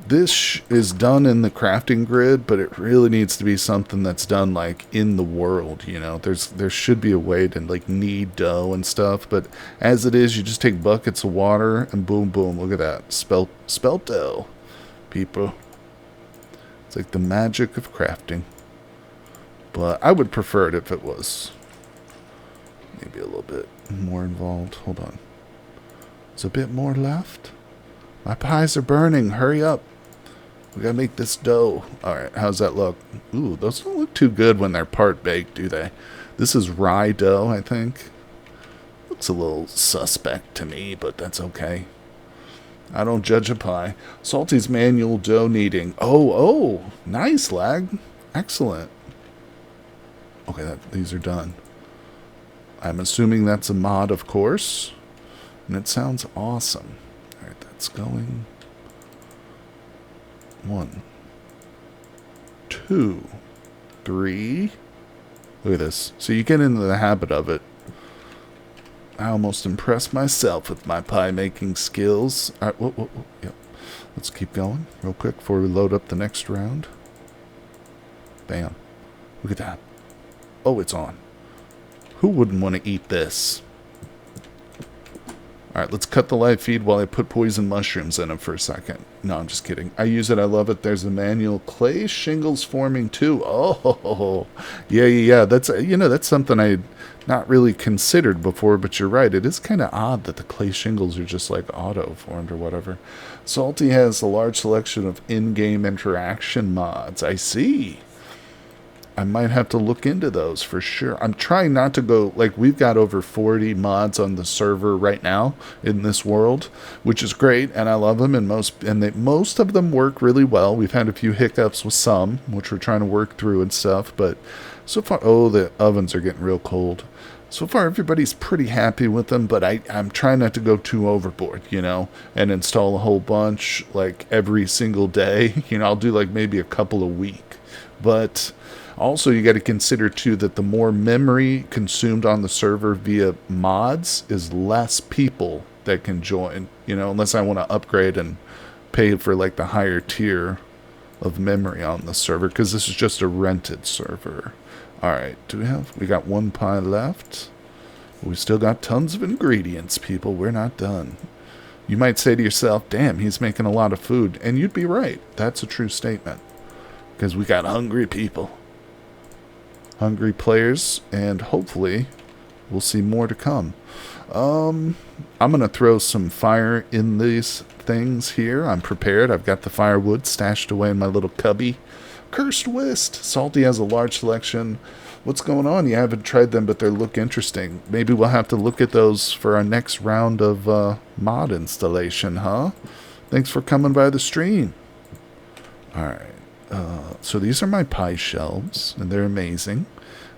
This is done in the crafting grid, but it really needs to be something that's done like in the world, you know. There should be a way to like knead dough and stuff, but as it is, you just take buckets of water and boom boom, look at that. Spelt dough, people. It's like the magic of crafting. But I would prefer it if it was maybe a little bit more involved. Hold on. There's a bit more left. My pies are burning. Hurry up. We gotta make this dough. Alright, how's that look? Ooh, those don't look too good when they're part baked, do they? This is rye dough, I think. Looks a little suspect to me, but that's okay. I don't judge a pie. Salty's manual dough kneading. Oh, nice, lag. Excellent. Okay, these are done. I'm assuming that's a mod, of course. And it sounds awesome. Alright, that's going. 1, 2, 3. Look at this. So you get into the habit of it. I almost impressed myself with my pie making skills. Alright, whoa. Yep. Let's keep going real quick before we load up the next round. Bam. Look at that. Oh, it's on. Who wouldn't want to eat this? Alright, let's cut the live feed while I put poison mushrooms in it for a second. No, I'm just kidding. I use it. I love it. There's a manual clay shingles forming too. Oh, yeah. That's, you know, that's something I had not really considered before, but you're right. It is kind of odd that the clay shingles are just like auto-formed or whatever. Salty has a large selection of in-game interaction mods. I see. I might have to look into those for sure. I'm trying not to go, like, we've got over 40 mods on the server right now in this world, which is great, and I love them, and most of them work really well. We've had a few hiccups with some, which we're trying to work through and stuff, but so far, oh, the ovens are getting real cold. So far, everybody's pretty happy with them, but I'm trying not to go too overboard, you know, and install a whole bunch, like, every single day. You know, I'll do, like, maybe a couple a week, but also, you got to consider, too, that the more memory consumed on the server via mods is less people that can join, you know, unless I want to upgrade and pay for, like, the higher tier of memory on the server, because this is just a rented server. Alright, we got 1 pie left. We still got tons of ingredients, people. We're not done. You might say to yourself, damn, he's making a lot of food. And you'd be right. That's a true statement. Because we got hungry people. Hungry players, and hopefully we'll see more to come. I'm going to throw some fire in these things here. I'm prepared. I've got the firewood stashed away in my little cubby. Cursed Whist. Salty has a large selection. What's going on? You haven't tried them, but they look interesting. Maybe we'll have to look at those for our next round of mod installation, huh? Thanks for coming by the stream. Alright. So these are my pie shelves, and they're amazing.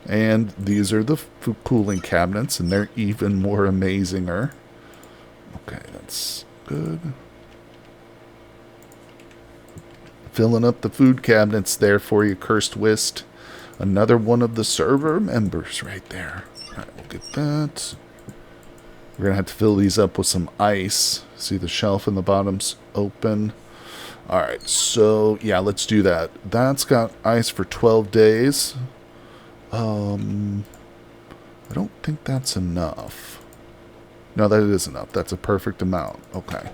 And these are the cooling cabinets, and they're even more amazinger. Okay, that's good. Filling up the food cabinets there for you, Cursed Whist. Another one of the server members right there. Alright, we'll get that. We're going to have to fill these up with some ice. See the shelf in the bottom's open. Alright, so yeah, let's do that. That's got ice for 12 days. I don't think that's enough. No, that is enough. That's a perfect amount. Okay.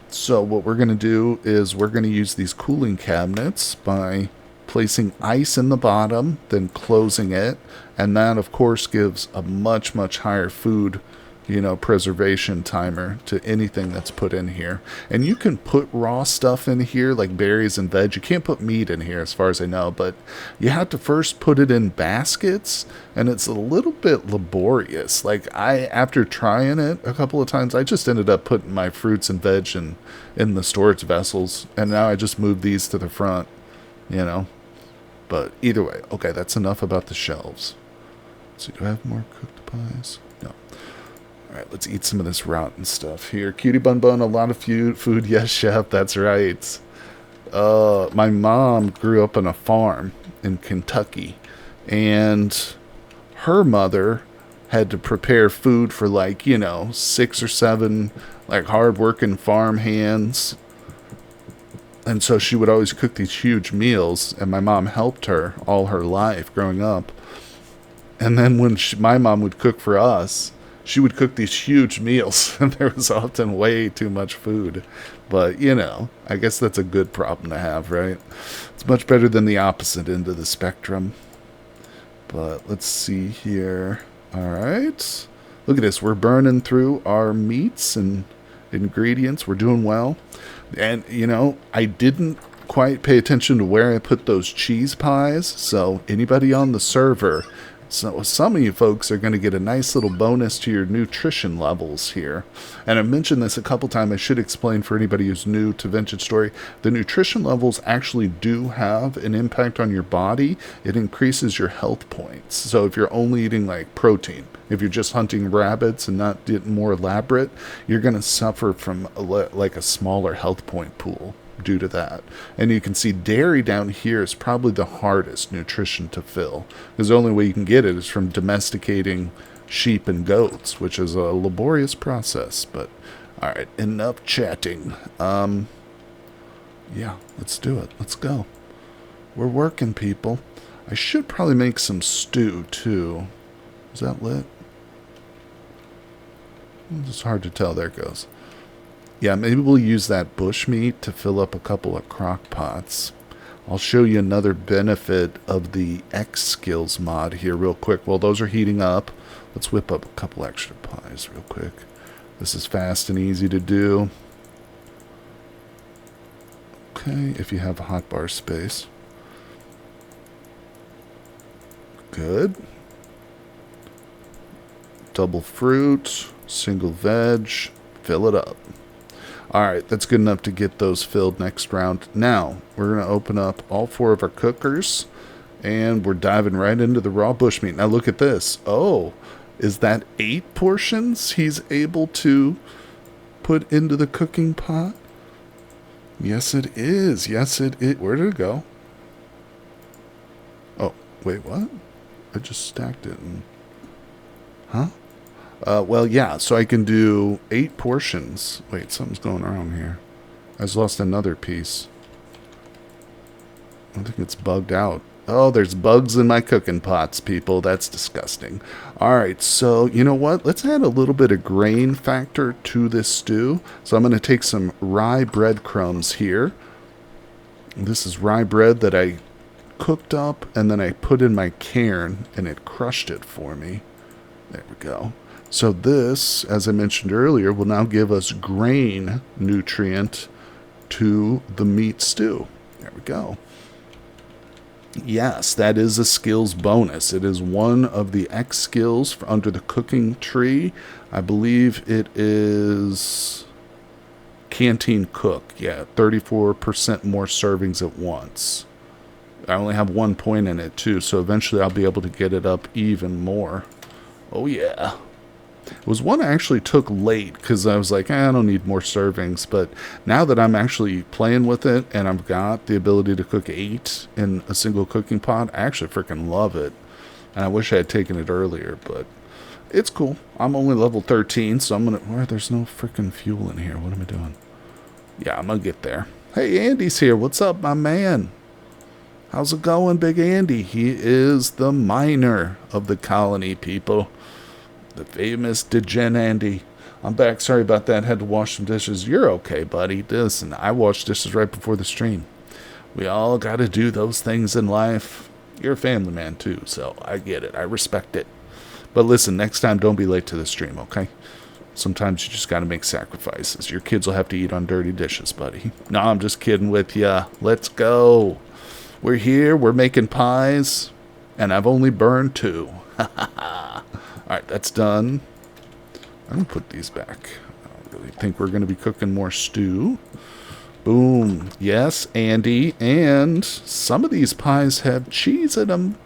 So what we're going to do is we're going to use these cooling cabinets by placing ice in the bottom, then closing it. And that, of course, gives a much, much higher food, you know, preservation timer to anything that's put in here. And you can put raw stuff in here, like berries and veg. You can't put meat in here, as far as I know, but you have to first put it in baskets, and it's a little bit laborious. Like, after trying it a couple of times, I just ended up putting my fruits and veg in the storage vessels, and now I just move these to the front, you know. But either way, okay, that's enough about the shelves. So do I have more cooked pies? No. Alright, let's eat some of this rotten stuff here. Cutie Bun Bun, a lot of food. Yes, chef, that's right. My mom grew up on a farm in Kentucky, and her mother had to prepare food for, like, you know, 6 or 7, like, hard-working farm hands And so she would always cook these huge meals, and my mom helped her all her life growing up. And then when my mom would cook for us, she would cook these huge meals, and there was often way too much food. But, you know, I guess that's a good problem to have, right? It's much better than the opposite end of the spectrum. But let's see here. All right. Look at this. We're burning through our meats and ingredients. We're doing well. And, you know, I didn't quite pay attention to where I put those cheese pies. So anybody on the server, so some of you folks are going to get a nice little bonus to your nutrition levels here. And I mentioned this a couple times. I should explain for anybody who's new to Vintage Story. The nutrition levels actually do have an impact on your body. It increases your health points. So if you're only eating like protein, if you're just hunting rabbits and not getting more elaborate, you're going to suffer from like a smaller health point pool due to that. And you can see dairy down here is probably the hardest nutrition to fill, because the only way you can get it is from domesticating sheep and goats, which is a laborious process. But all right, enough chatting. Yeah, let's do it. Let's go. We're working, people. I should probably make some stew too. Is that lit? It's hard to tell. There it goes. Yeah, maybe we'll use that bush meat to fill up a couple of crock pots. I'll show you another benefit of the XSkills mod here real quick. While those are heating up, let's whip up a couple extra pies real quick. This is fast and easy to do. Okay, if you have a hotbar space. Good. Double fruit, single veg, fill it up. Alright, that's good enough to get those filled next round. Now, we're going to open up all 4 of our cookers, and we're diving right into the raw bushmeat. Now look at this. Oh, is that 8 portions he's able to put into the cooking pot? Yes, it is. Yes, it is. Where did it go? Oh, wait, what? I just stacked it. Huh? Well, yeah, so I can do 8 portions. Wait, something's going on here. I just lost another piece. I think it's bugged out. Oh, there's bugs in my cooking pots, people. That's disgusting. All right, so you know what? Let's add a little bit of grain factor to this stew. So I'm going to take some rye breadcrumbs here. This is rye bread that I cooked up, and then I put in my cairn, and it crushed it for me. There we go. So this, as I mentioned earlier, will now give us grain nutrient to the meat stew. There we go. Yes, that is a skills bonus. It is one of the X skills for under the cooking tree. I believe it is Canteen Cook. Yeah, 34% more servings at once. I only have 1 point in it too, so eventually I'll be able to get it up even more. Oh yeah. It was one I actually took late because I was like, I don't need more servings. But now that I'm actually playing with it and I've got the ability to cook 8 in a single cooking pot, I actually freaking love it. And I wish I had taken it earlier, but it's cool. I'm only level 13, so I'm going to... Where? There's no freaking fuel in here. What am I doing? Yeah, I'm going to get there. Hey, Andy's here. What's up, my man? How's it going, Big Andy? He is the miner of the colony, people. The famous Degen Andy. I'm back. Sorry about that. Had to wash some dishes. You're okay, buddy. Listen, I washed dishes right before the stream. We all got to do those things in life. You're a family man, too, so I get it. I respect it. But listen, next time, don't be late to the stream, okay? Sometimes you just got to make sacrifices. Your kids will have to eat on dirty dishes, buddy. No, I'm just kidding with ya. Let's go. We're here. We're making pies. And I've only burned 2. Ha ha ha. Alright, that's done. I'm going to put these back. I don't really think we're going to be cooking more stew. Boom. Yes, Andy. And some of these pies have cheese in them.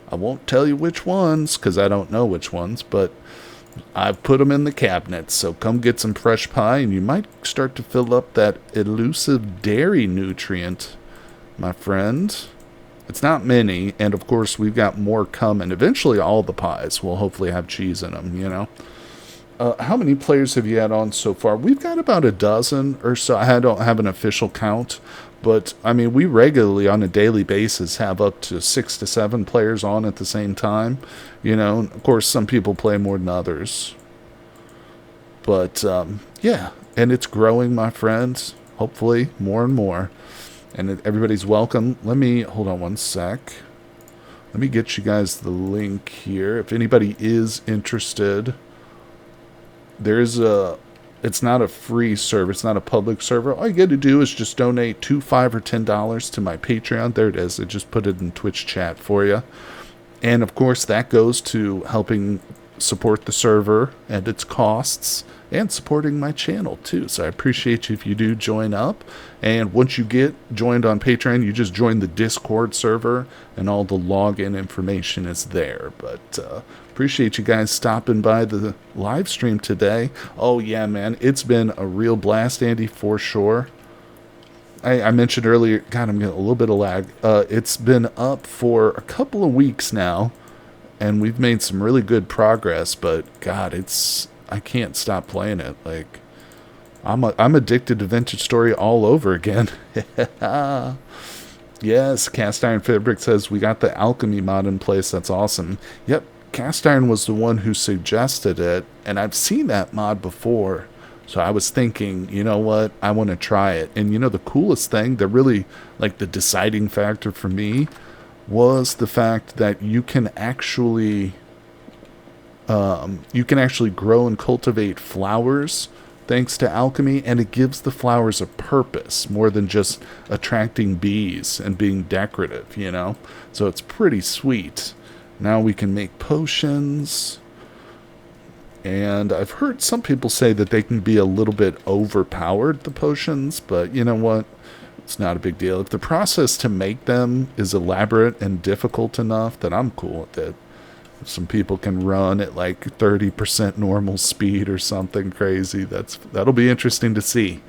I won't tell you which ones, because I don't know which ones, but I've put them in the cabinet. So come get some fresh pie, and you might start to fill up that elusive dairy nutrient, my friend. It's not many, and of course we've got more coming. Eventually all the pies will hopefully have cheese in them, you know. How many players have you had on so far? We've got about a dozen or so. I don't have an official count, but I mean, we regularly on a daily basis have up to 6 to 7 players on at the same time. You know, of course, some people play more than others. But yeah, and it's growing, my friends. Hopefully, more and more. And everybody's welcome. Let me, hold on one sec. Let me get you guys the link here. If anybody is interested, there's it's not a free server. It's not a public server. All you got to do is just donate $2, $5, or $10 to my Patreon. There it is. I just put it in Twitch chat for you. And, of course, that goes to helping support the server and its costs and supporting my channel too. So I appreciate you if you do join up. And once you get joined on Patreon, you just join the Discord server and all the login information is there. But appreciate you guys stopping by the live stream today. Oh yeah, man, it's been a real blast, Andy, for sure. I mentioned earlier, God, I'm getting a little bit of lag. It's been up for a couple of weeks now, and we've made some really good progress, but God, I can't stop playing it. Like, I'm addicted to Vintage Story all over again. Yes, Cast Iron Fabric says we got the alchemy mod in place. That's awesome. Yep, Cast Iron was the one who suggested it, and I've seen that mod before. So I was thinking, you know what, I want to try it. And you know, the coolest thing, the really, like, the deciding factor for me was the fact that you can actually grow and cultivate flowers thanks to alchemy, and it gives the flowers a purpose more than just attracting bees and being decorative, you know? So it's pretty sweet. Now we can make potions. And I've heard some people say that they can be a little bit overpowered, the potions, but you know what? It's not a big deal. If the process to make them is elaborate and difficult enough, then I'm cool with it. If some people can run at like 30% normal speed or something crazy, that'll be interesting to see.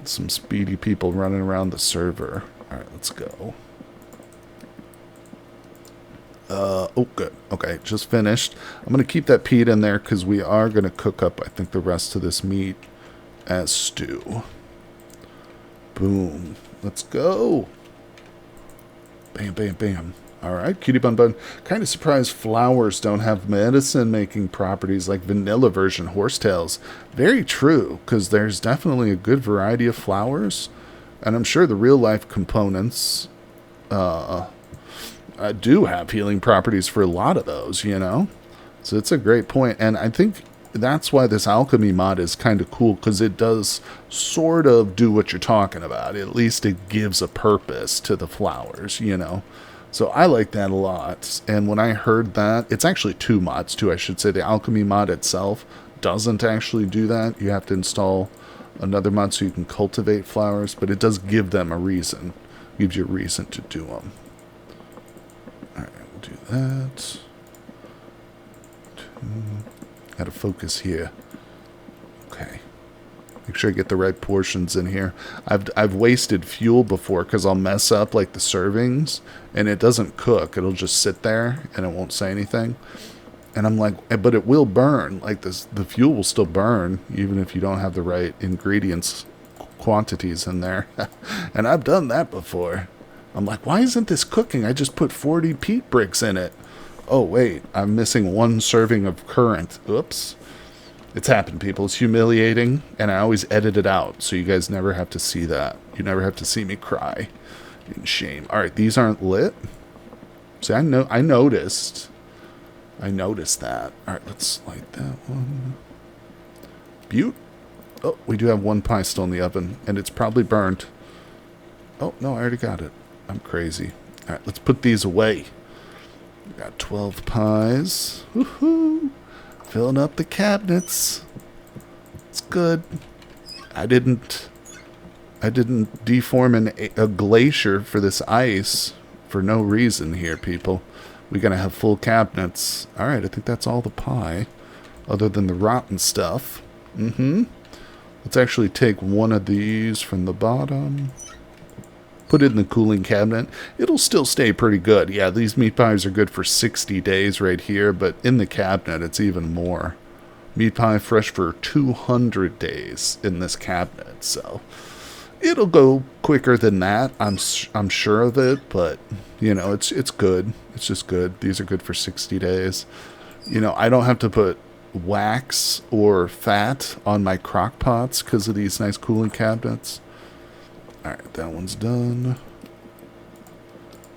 Some speedy people running around the server. All right, let's go. Oh, good. Okay, just finished. I'm going to keep that peat in there because we are going to cook up, I think, the rest of this meat as stew. Boom. Let's go. Bam, bam, bam. All right, Cutie Bun Bun. Kind of surprised flowers don't have medicine-making properties like vanilla version horsetails. Very true, because there's definitely a good variety of flowers, and I'm sure the real-life components do have healing properties for a lot of those, you know? So it's a great point. And I think that's why this alchemy mod is kind of cool, because it does sort of do what you're talking about. At least it gives a purpose to the flowers, you know? So I like that a lot. And when I heard that, it's actually 2 mods too, I should say. The alchemy mod itself doesn't actually do that. You have to install another mod so you can cultivate flowers, but it does give them a reason. It gives you a reason to do them. Do that. Gotta focus here. Okay. Make sure I get the right portions in here. I've wasted fuel before because I'll mess up like the servings and it doesn't cook. It'll just sit there and it won't say anything. And I'm like, but it will burn. Like the fuel will still burn even if you don't have the right ingredients quantities in there. And I've done that before. I'm like, why isn't this cooking? I just put 40 peat bricks in it. Oh, wait, I'm missing 1 serving of current. Oops. It's happened, people. It's humiliating, and I always edit it out, so you guys never have to see that. You never have to see me cry in shame. All right, these aren't lit. See, I noticed. I noticed that. All right, let's light that one. Butte. Oh, we do have 1 pie still in the oven, and it's probably burnt. Oh, no, I already got it. I'm crazy. All right, let's put these away. We got 12 pies. Woohoo! Filling up the cabinets. It's good. I didn't deform a glacier for this ice for no reason here, people. We're gonna have full cabinets. All right, I think that's all the pie, other than the rotten stuff. Let's actually take one of these from the bottom. Put it in the cooling cabinet. It'll still stay pretty good. Yeah, these meat pies are good for 60 days right here, but in the cabinet it's even more. Meat pie fresh for 200 days in this cabinet, so it'll go quicker than that. I'm sure of it, but you know, it's good. It's just good. These are good for 60 days. You know, I don't have to put wax or fat on my crock pots because of these nice cooling cabinets. All right, that one's done.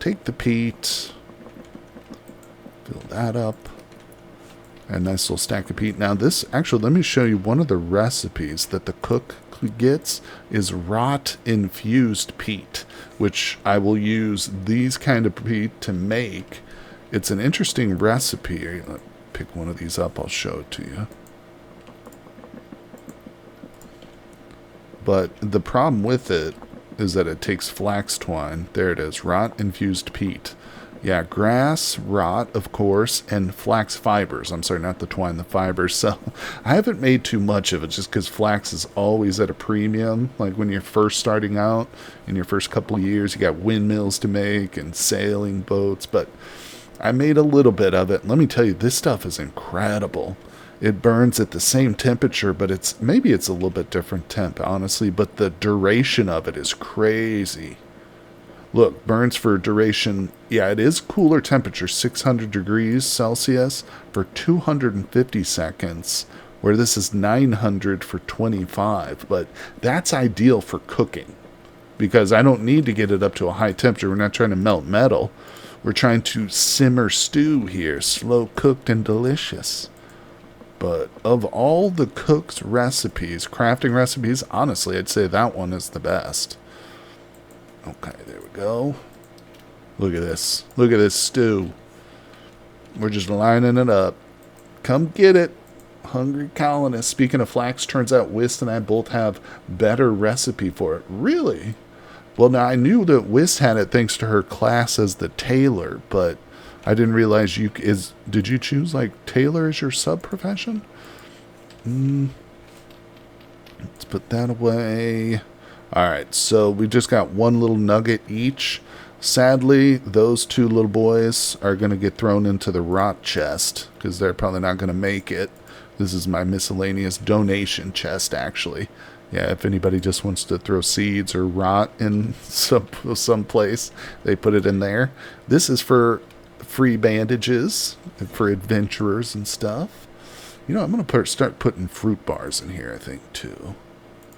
Take the peat. Fill that up. A nice little stack of peat. Now this, actually, let me show you one of the recipes that the cook gets is rot infused peat, which I will use these kind of peat to make. It's an interesting recipe. Let me pick one of these up. I'll show it to you. But the problem with it is that it takes flax twine. There it is. Rot infused peat. Yeah, grass, rot, of course, and flax fibers. I'm sorry, not the twine, the fibers. So I haven't made too much of it just because flax is always at a premium. Like when you're first starting out, in your first couple of years, you got windmills to make and sailing boats. But I made a little bit of it. Let me tell you, this stuff is incredible. It burns at the same temperature, but maybe it's a little bit different temp, honestly. But the duration of it is crazy. Look, burns for duration, yeah, it is cooler temperature, 600 degrees Celsius for 250 seconds, where this is 900 for 25. But that's ideal for cooking, because I don't need to get it up to a high temperature. We're not trying to melt metal. We're trying to simmer stew here, slow cooked and delicious. But of all the cooked recipes, crafting recipes, honestly, I'd say that one is the best. Okay, there we go. Look at this. Look at this stew. We're just lining it up. Come get it, hungry colonists. Speaking of flax, turns out Wist and I both have better recipe for it. Really? Well, now I knew that Wist had it thanks to her class as the tailor, but I didn't realize did you choose like tailor as your sub-profession? Let's put that away. Alright, so we just got one little nugget each. Sadly, those two little boys are going to get thrown into the rot chest because they're probably not going to make it. This is my miscellaneous donation chest, actually. Yeah, if anybody just wants to throw seeds or rot in some place, they put it in there. This is for free bandages for adventurers and stuff. You know, I'm going to start putting fruit bars in here, I think, too.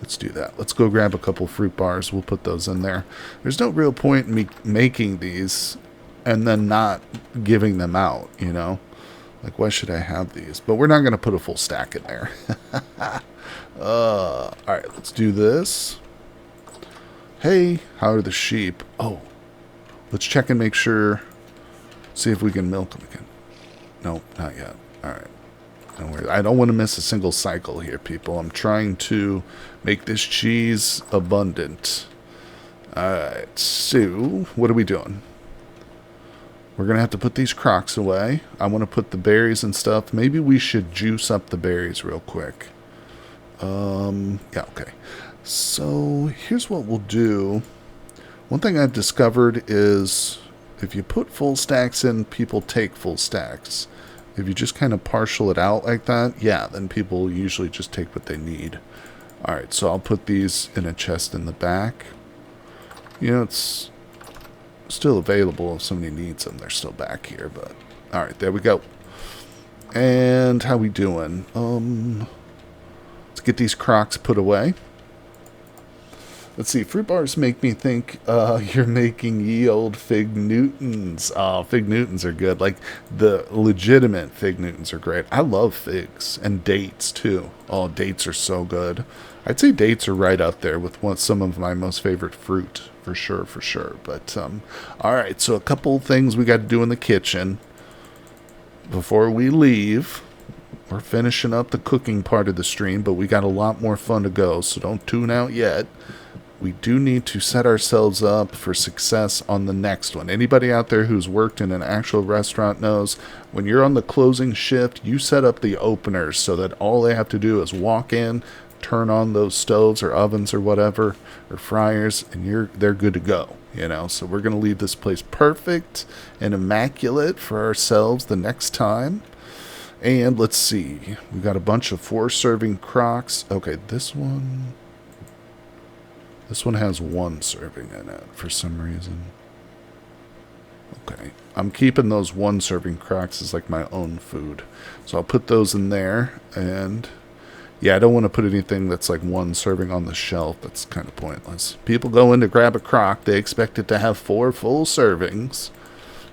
Let's do that. Let's go grab a couple fruit bars. We'll put those in there. There's no real point in me making these and then not giving them out, you know? Like, why should I have these? But we're not going to put a full stack in there. Alright, let's do this. Hey, how are the sheep? Oh, let's check and make sure. See if we can milk them again. Nope, not yet. Alright. I don't want to miss a single cycle here, people. I'm trying to make this cheese abundant. Alright, so what are we doing? We're going to have to put these crocks away. I want to put the berries and stuff. Maybe we should juice up the berries real quick. Yeah, okay. So here's what we'll do. One thing I've discovered is if you put full stacks in, people take full stacks. If you just kind of partial it out like that, yeah, then people usually just take what they need. Alright, so I'll put these in a chest in the back. You know, it's still available if somebody needs them. They're still back here, but... Alright, there we go. And how we doing? Let's get these crocks put away. Let's see, fruit bars make me think you're making ye old Fig Newtons. Oh, Fig Newtons are good. Like, the legitimate Fig Newtons are great. I love figs. And dates, too. Oh, dates are so good. I'd say dates are right up there with some of my most favorite fruit. For sure. But, alright, so a couple things we got to do in the kitchen before we leave. We're finishing up the cooking part of the stream, but we got a lot more fun to go, so don't tune out yet. We do need to set ourselves up for success on the next one. Anybody out there who's worked in an actual restaurant knows when you're on the closing shift, you set up the openers so that all they have to do is walk in, turn on those stoves or ovens or whatever, or fryers, and they're good to go. You know, so we're going to leave this place perfect and immaculate for ourselves the next time. And let's see. We got a bunch of 4-serving crocks. Okay, this one has 1 serving in it for some reason. Okay, I'm keeping those 1-serving crocks as like my own food. So I'll put those in there. And yeah, I don't want to put anything that's like 1 serving on the shelf. That's kind of pointless. People go in to grab a crock. They expect it to have 4 full servings.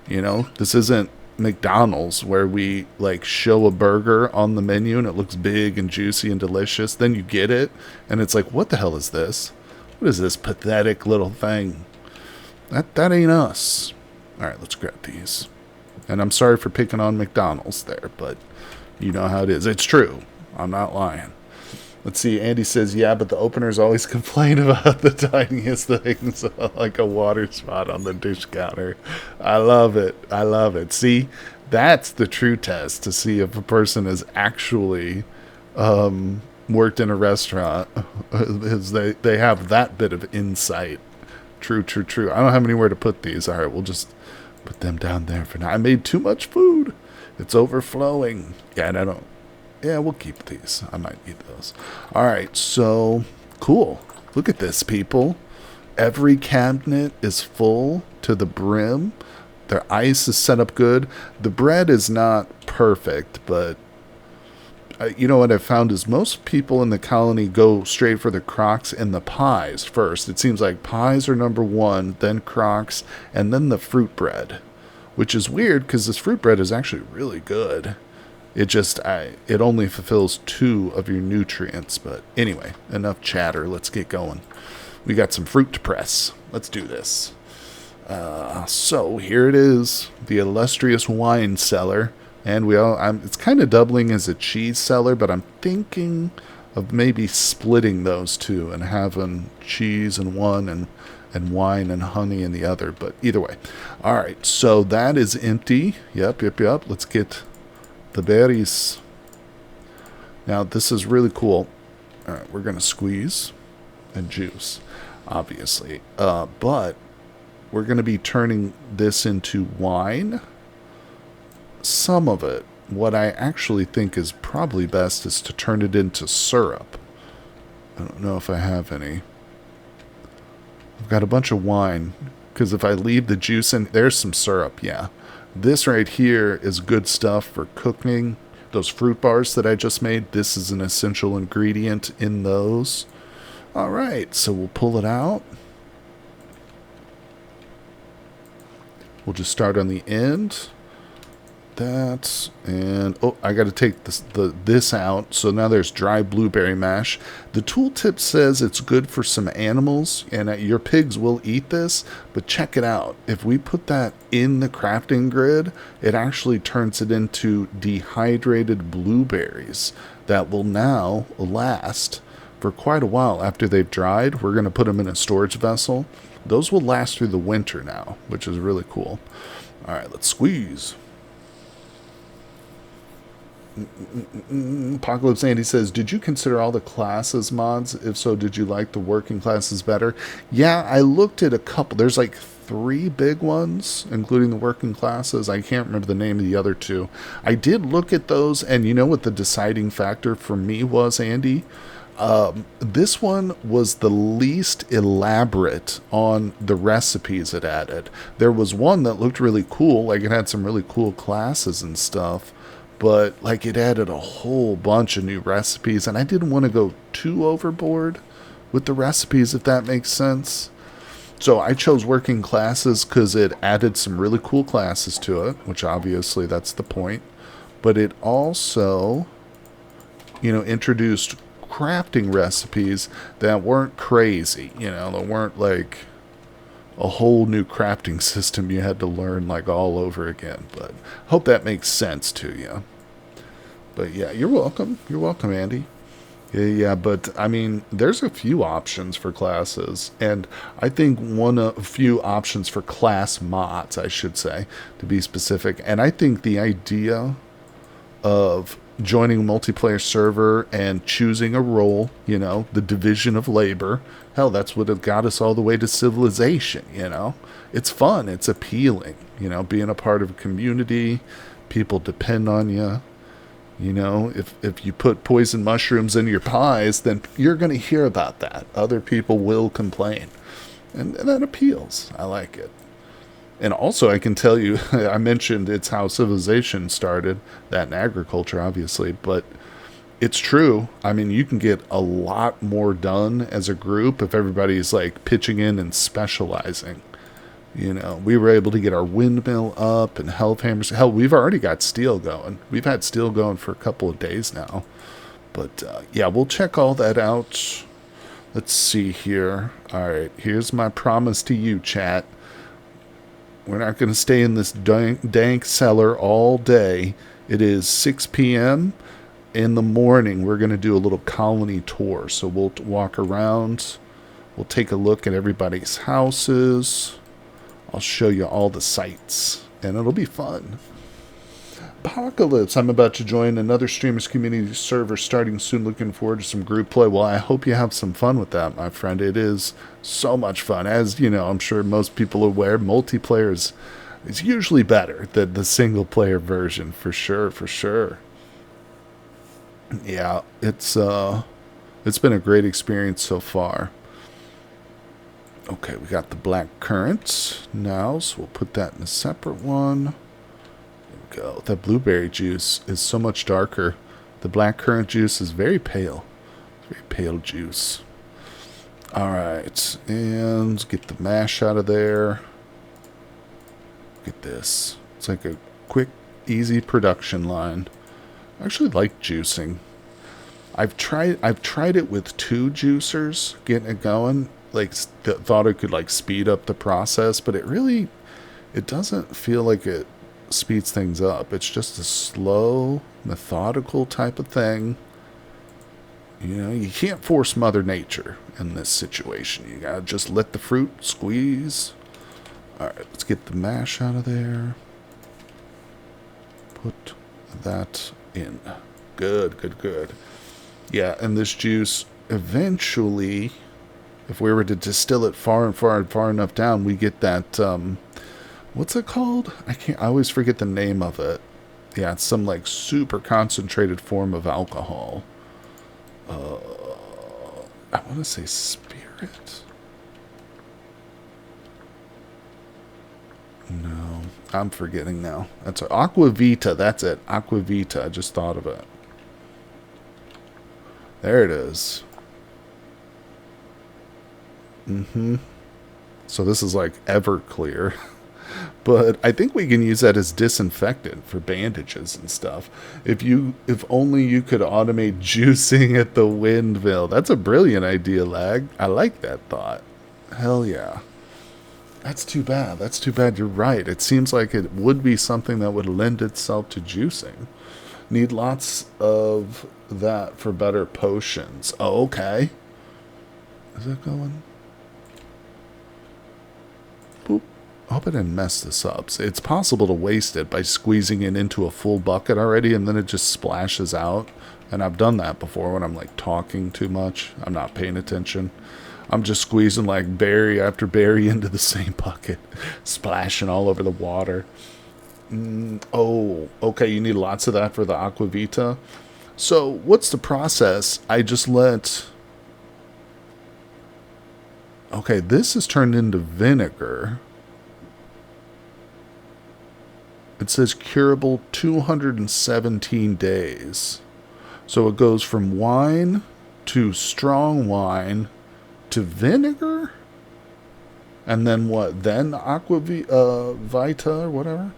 You know, this isn't McDonald's where we like show a burger on the menu and it looks big and juicy and delicious. Then you get it and it's like, what the hell is this? What is this pathetic little thing? That ain't us. All right, let's grab these. And I'm sorry for picking on McDonald's there, but you know how it is. It's true. I'm not lying. Let's see. Andy says, yeah, but the openers always complain about the tiniest things, like a water spot on the dish counter. I love it. I love it. See, that's the true test to see if a person has actually worked in a restaurant, is they have that bit of insight. True, true, true. I don't have anywhere to put these. All right, we'll just put them down there for now. I made too much food. It's overflowing. Yeah, and I don't. Yeah, we'll keep these. I might eat those. All right, so cool. Look at this, people. Every cabinet is full to the brim. Their ice is set up good. The bread is not perfect, but you know what I've found is most people in the colony go straight for the crocks and the pies first. It seems like pies are number 1, then crocks, and then the fruit bread, which is weird because this fruit bread is actually really good. It just, it only fulfills 2 of your nutrients. But anyway, enough chatter. Let's get going. We got some fruit to press. Let's do this. So here it is, the illustrious wine cellar. And it's kind of doubling as a cheese cellar, but I'm thinking of maybe splitting those 2 and having cheese in one and wine and honey in the other. But either way. All right, so that is empty. Yep. Let's get the berries. Now this is really cool. All right, we're gonna squeeze and juice, obviously, but we're gonna be turning this into wine. Some of it. What I actually think is probably best is to turn it into syrup. I don't know if I have any. I've got a bunch of wine because if I leave the juice in, there's some syrup. Yeah. This right here is good stuff for cooking. Those fruit bars that I just made, this is an essential ingredient in those. All right, so we'll pull it out. We'll just start on the end. That, and oh, I got to take this out. So now there's dry blueberry mash. The tooltip says it's good for some animals, and your pigs will eat this. But check it out. If we put that in the crafting grid, it actually turns it into dehydrated blueberries that will now last for quite a while after they've dried. We're going to put them in a storage vessel. Those will last through the winter now, which is really cool. All right, let's squeeze. Apocalypse Andy says, did you consider all the classes mods? If so, did you like the working classes better? Yeah, I looked at a couple. There's like 3 big ones, including the working classes. I can't remember the name of the other 2. I did look at those, and you know what the deciding factor for me was, Andy? This one was the least elaborate on the recipes it added. There was one that looked really cool, like it had some really cool classes and stuff. But like it added a whole bunch of new recipes, and I didn't want to go too overboard with the recipes, if that makes sense. So I chose working classes because it added some really cool classes to it, which obviously that's the point. But it also, introduced crafting recipes that weren't crazy, that weren't like a whole new crafting system you had to learn like all over again. But hope that makes sense to you. But yeah, you're welcome. You're welcome, Andy. Yeah, but I mean, there's a few options for classes, and I think a few options for class mods, I should say, to be specific. And I think the idea of joining a multiplayer server and choosing a role, the division of labor, hell, that's what got us all the way to civilization, It's fun, it's appealing, being a part of a community, people depend on you. You know, if you put poison mushrooms in your pies, then you're going to hear about that. Other people will complain. And that appeals. I like it. And also, I can tell you, I mentioned it's how civilization started, that in agriculture, obviously, but it's true. I mean, you can get a lot more done as a group if everybody's like pitching in and specializing. You know, we were able to get our windmill up and health hammers. Hell, we've already got steel going. We've had steel going for a couple of days now. But yeah, we'll check all that out. Let's see here. All right, here's my promise to you, chat. We're not going to stay in this dank cellar all day. It is 6 p.m. in the morning. We're going to do a little colony tour. So we'll walk around. We'll take a look at everybody's houses. I'll show you all the sights, and it'll be fun. Apocalypse. I'm about to join another streamers community server starting soon. Looking forward to some group play. Well, I hope you have some fun with that, my friend. It is so much fun. As you know, I'm sure most people are aware, multiplayer is usually better than the single player version, for sure, for sure. Yeah, it's been a great experience so far. Okay, we got the black currant now, so we'll put that in a separate one. There we go. That blueberry juice is so much darker. The black currant juice is very pale. Very pale juice. Alright, and get the mash out of there. Look at this. It's like a quick, easy production line. I actually like juicing. I've tried it with 2 juicers, getting it going. Like, thought it could like speed up the process, but it doesn't feel like it speeds things up. It's just a slow, methodical type of thing. You know, you can't force Mother Nature in this situation. You gotta just let the fruit squeeze. Alright, let's get the mash out of there. Put that in. Good, good, good. Yeah, and this juice eventually, if we were to distill it far enough down, we get that, what's it called? I always forget the name of it. Yeah, it's some like super concentrated form of alcohol. I want to say spirit. No, I'm forgetting now. That's Aquavita. That's it. Aquavita. I just thought of it. There it is. So this is like Everclear. But I think we can use that as disinfectant for bandages and stuff. If only you could automate juicing at the windmill. That's a brilliant idea, Lag. I like that thought. Hell yeah. That's too bad. That's too bad. You're right. It seems like it would be something that would lend itself to juicing. Need lots of that for better potions. Oh, okay. Is it going? Boop. I hope I didn't mess this up. It's possible to waste it by squeezing it into a full bucket already, and then it just splashes out. And I've done that before when I'm like talking too much. I'm not paying attention. I'm just squeezing like berry after berry into the same bucket, splashing all over the water. Oh, okay, you need lots of that for the Aquavita. So what's the process? I just let... Okay, this is turned into vinegar. It says curable 217 days. So it goes from wine to strong wine to vinegar? And then what? Then Vita or whatever?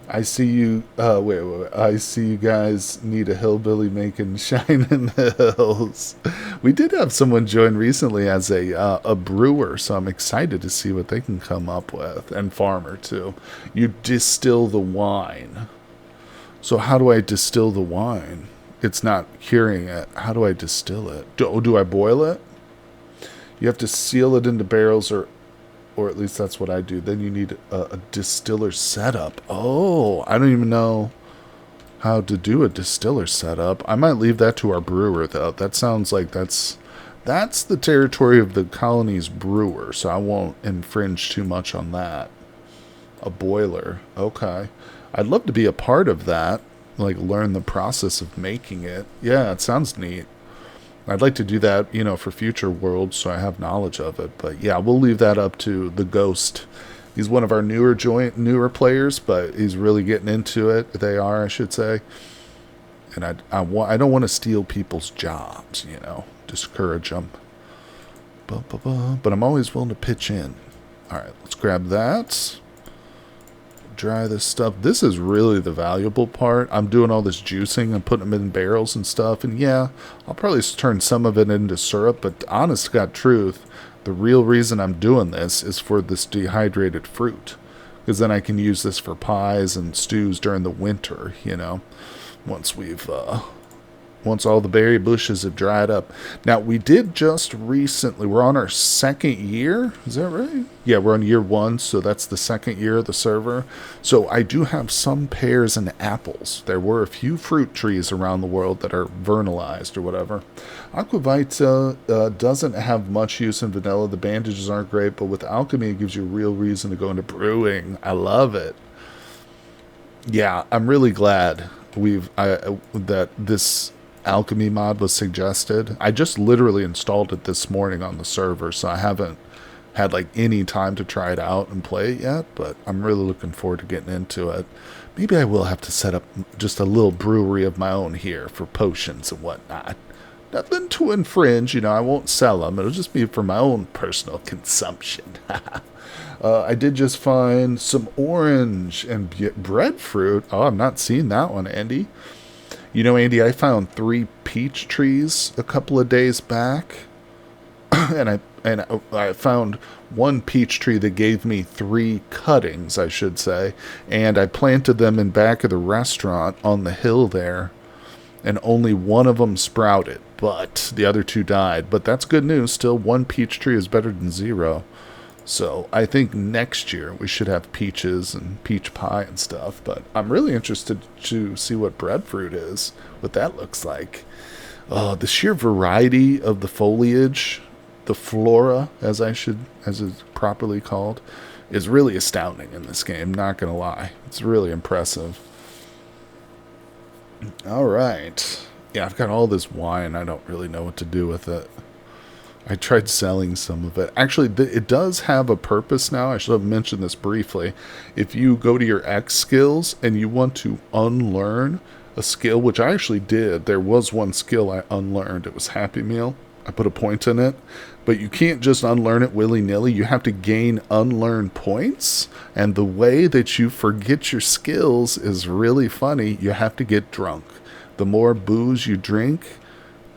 I see you. Wait. I see you guys need a hillbilly making shine in the hills. We did have someone join recently as a brewer, so I'm excited to see what they can come up with. And farmer too. You distill the wine. So how do I distill the wine? It's not curing it. How do I distill it? Do I boil it? You have to seal it into barrels, or at least that's what I do. Then you need a distiller setup. Oh, I don't even know how to do a distiller setup. I might leave that to our brewer, though. That sounds like that's the territory of the colony's brewer, so I won't infringe too much on that. A boiler. Okay. I'd love to be a part of that, like learn the process of making it. Yeah, it sounds neat. I'd like to do that, you know, for future worlds so I have knowledge of it. But yeah, we'll leave that up to the Ghost. He's one of our newer players, but he's really getting into it. They are, I should say. And I don't want to steal people's jobs, you know, discourage them. But I'm always willing to pitch in. All right, let's grab that. Dry this stuff. This is really the valuable part. I'm doing all this juicing and putting them in barrels and stuff. And yeah, I'll probably turn some of it into syrup. But honest to God truth, the real reason I'm doing this is for this dehydrated fruit. Because then I can use this for pies and stews during the winter, you know. Once all the berry bushes have dried up. Now, we did just recently, we're on our second year, is that right? Yeah, we're on year 1, so that's the second year of the server. So I do have some pears and apples. There were a few fruit trees around the world that are vernalized or whatever. Aquavita doesn't have much use in vanilla. The bandages aren't great, but with alchemy, it gives you a real reason to go into brewing. I love it. Yeah, I'm really glad that this alchemy mod was suggested. I just literally installed it this morning on the server, so I haven't had like any time to try it out and play it yet, but I'm really looking forward to getting into it. Maybe I will have to set up just a little brewery of my own here for potions and whatnot. Nothing to infringe, you know, I won't sell them. It'll just be for my own personal consumption. I did just find some orange and breadfruit. Oh, I'm not seeing that one, Andy. You know, Andy, I found 3 peach trees a couple of days back, and I found 1 peach tree that gave me 3 cuttings, I should say, and I planted them in back of the restaurant on the hill there, and only 1 of them sprouted, but the other 2 died. But that's good news. Still, 1 peach tree is better than 0. So I think next year we should have peaches and peach pie and stuff. But I'm really interested to see what breadfruit is, what that looks like. The sheer variety of the foliage, the flora, as it's properly called, is really astounding in this game. Not gonna lie, it's really impressive. All right, yeah, I've got all this wine. I don't really know what to do with it. I tried selling some of it. Actually, it does have a purpose now. I should have mentioned this briefly. If you go to your XSkills and you want to unlearn a skill, which I actually did. There was one skill I unlearned. It was Happy Meal. I put a point in it. But you can't just unlearn it willy-nilly. You have to gain unlearn points. And the way that you forget your skills is really funny. You have to get drunk. The more booze you drink,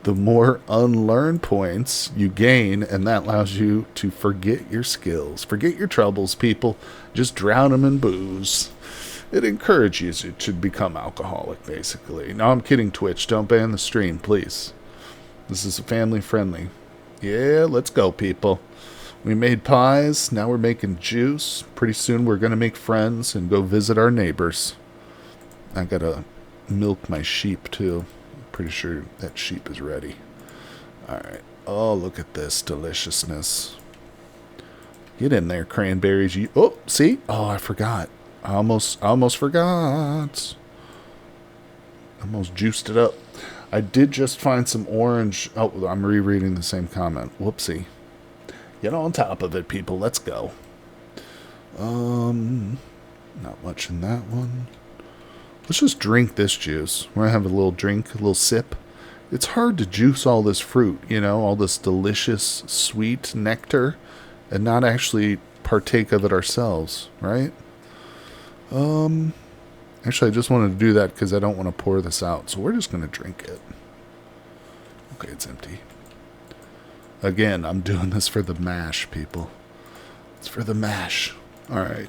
the more unlearn points you gain, and that allows you to forget your skills. Forget your troubles, people. Just drown them in booze. It encourages you to become alcoholic, basically. No, I'm kidding, Twitch. Don't ban the stream, please. This is family friendly. Yeah, let's go, people. We made pies. Now we're making juice. Pretty soon we're going to make friends and go visit our neighbors. I got to milk my sheep, too. Pretty sure that sheep is ready. Alright. Oh, look at this deliciousness. Get in there, cranberries. Oh, see? Oh, I forgot. I almost forgot. Almost juiced it up. I did just find some orange. Oh, I'm rereading the same comment. Whoopsie. Get on top of it, people. Let's go. Not much in that one. Let's just drink this juice. We're going to have a little drink, a little sip. It's hard to juice all this fruit, you know, all this delicious, sweet nectar, and not actually partake of it ourselves, right? Actually, I just wanted to do that because I don't want to pour this out, so we're just going to drink it. Okay, it's empty. Again, I'm doing this for the mash, people. It's for the mash. All right.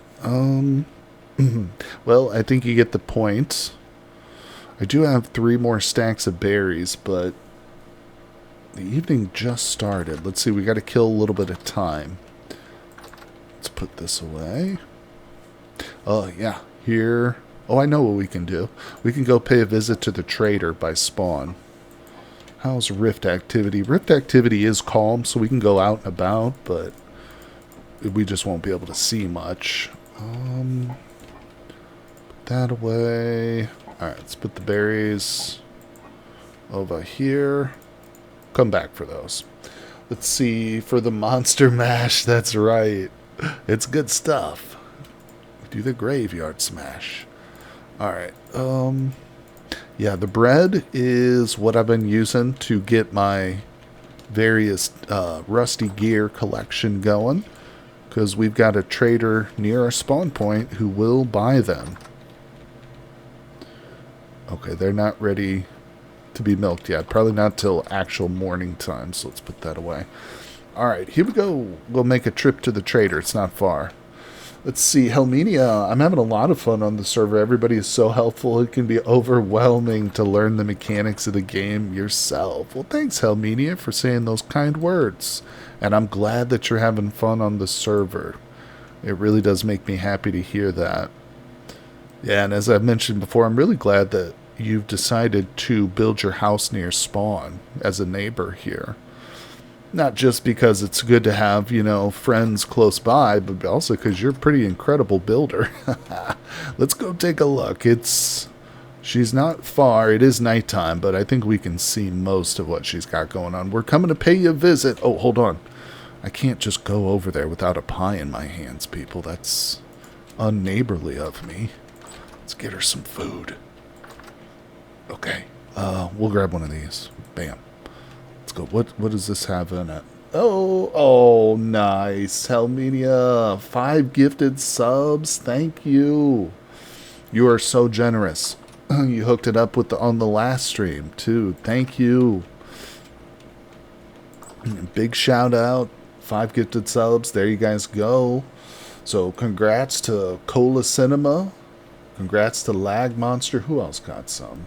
Well, I think you get the point. I do have 3 more stacks of berries, but the evening just started. Let's see, we got to kill a little bit of time. Let's put this away. Oh, yeah, here. Oh, I know what we can do. We can go pay a visit to the trader by spawn. How's Rift activity? Rift activity is calm, so we can go out and about, but we just won't be able to see much. that away. Alright, let's put the berries over here. Come back for those. Let's see, for the monster mash, that's right. It's good stuff. Do the graveyard smash. Alright, yeah, the bread is what I've been using to get my various rusty gear collection going, because we've got a trader near our spawn point who will buy them. Okay, they're not ready to be milked yet. Probably not till actual morning time, so let's put that away. Alright, here we go. We'll make a trip to the trader. It's not far. Let's see, Helmania. I'm having a lot of fun on the server. Everybody is so helpful. It can be overwhelming to learn the mechanics of the game yourself. Well, thanks, Helmania, for saying those kind words. And I'm glad that you're having fun on the server. It really does make me happy to hear that. Yeah, and as I've mentioned before, I'm really glad that you've decided to build your house near spawn as a neighbor here. Not just because it's good to have, you know, friends close by, but also because you're a pretty incredible builder. Let's go take a look. She's not far. It is nighttime, but I think we can see most of what she's got going on. We're coming to pay you a visit. Oh, hold on. I can't just go over there without a pie in my hands, people. That's unneighborly of me. Let's get her some food. Okay. We'll grab one of these. Bam. Let's go. What does this have in it? Oh, nice. Helmania. 5 gifted subs. Thank you. You are so generous. You hooked it up with on the last stream, too. Thank you. Big shout out. 5 gifted subs. There you guys go. So, congrats to Cola Cinema. Congrats to Lag Monster. Who else got some?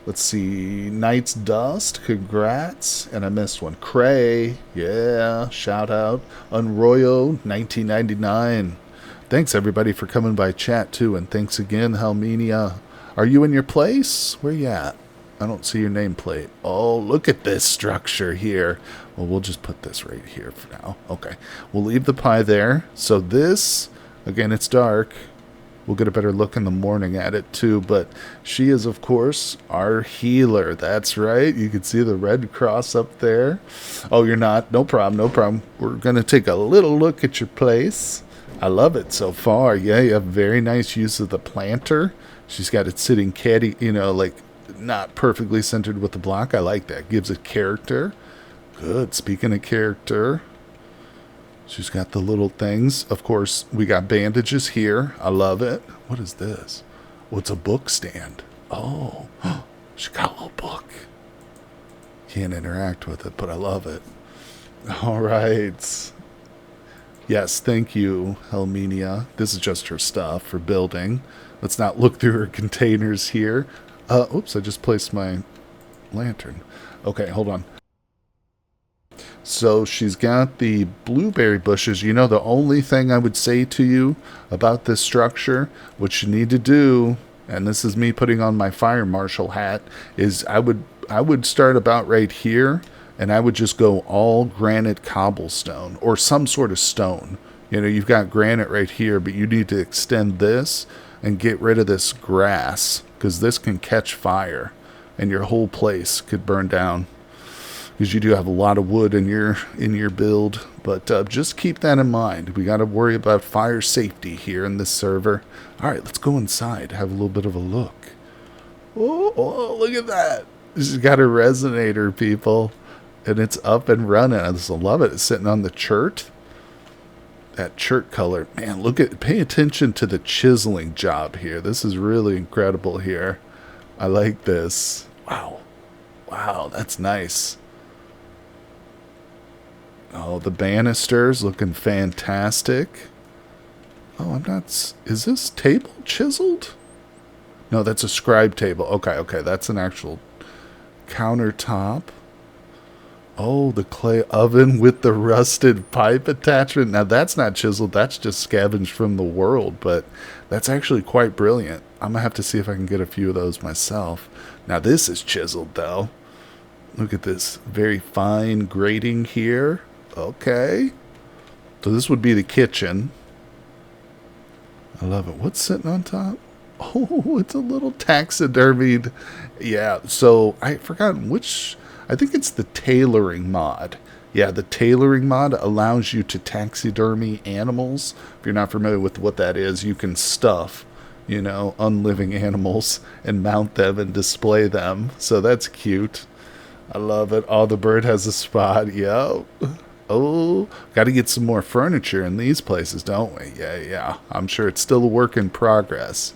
Let's see. Knight's Dust. Congrats. And I missed one. Cray. Yeah. Shout out. Unroyo 1999. Thanks, everybody, for coming by chat, too. And thanks again, Helmania. Are you in your place? Where you at? I don't see your nameplate. Oh, look at this structure here. Well, we'll just put this right here for now. Okay. We'll leave the pie there. So this, again, it's dark. We'll get a better look in the morning at it, too. But she is, of course, our healer. That's right. You can see the red cross up there. Oh, you're not? No problem. No problem. We're going to take a little look at your place. I love it so far. Yeah, you have very nice use of the planter. She's got it sitting caddy, you know, like not perfectly centered with the block. I like that. Gives it character. Good. Speaking of character, she's got the little things. Of course, we got bandages here. I love it. What is this? Oh, it's a book stand. Oh, she got a little book. Can't interact with it, but I love it. All right. Yes, thank you, Helmania. This is just her stuff for building. Let's not look through her containers here. Oops, I just placed my lantern. Okay, hold on. So she's got the blueberry bushes. You know, the only thing I would say to you about this structure, what you need to do, and this is me putting on my fire marshal hat, is I would start about right here, and I would just go all granite cobblestone or some sort of stone. You know, you've got granite right here, but you need to extend this and get rid of this grass, because this can catch fire and your whole place could burn down, because you do have a lot of wood in your build. But just keep that in mind. We got to worry about fire safety here in this server. All right, let's go inside, have a little bit of a look. Oh, look at that. She's got a resonator, people, and it's up and running. I just love it. It's sitting on the chert. That chert color, man, pay attention to the chiseling job here. This is really incredible here. I like this. Wow, that's nice. Oh, the banisters looking fantastic. Oh, is this table chiseled? No, that's a scribe table. Okay, that's an actual countertop. Oh, the clay oven with the rusted pipe attachment. Now, that's not chiseled. That's just scavenged from the world, but that's actually quite brilliant. I'm going to have to see if I can get a few of those myself. Now, this is chiseled, though. Look at this very fine grating here. Okay. So this would be the kitchen. I love it. What's sitting on top? Oh, it's a little taxidermied. Yeah, so I forgot which. I think it's the tailoring mod. Yeah, the tailoring mod allows you to taxidermy animals. If you're not familiar with what that is, you can stuff, unliving animals and mount them and display them. So that's cute. I love it. Oh, the bird has a spot. Yep. Oh, got to get some more furniture in these places, don't we? Yeah. I'm sure it's still a work in progress.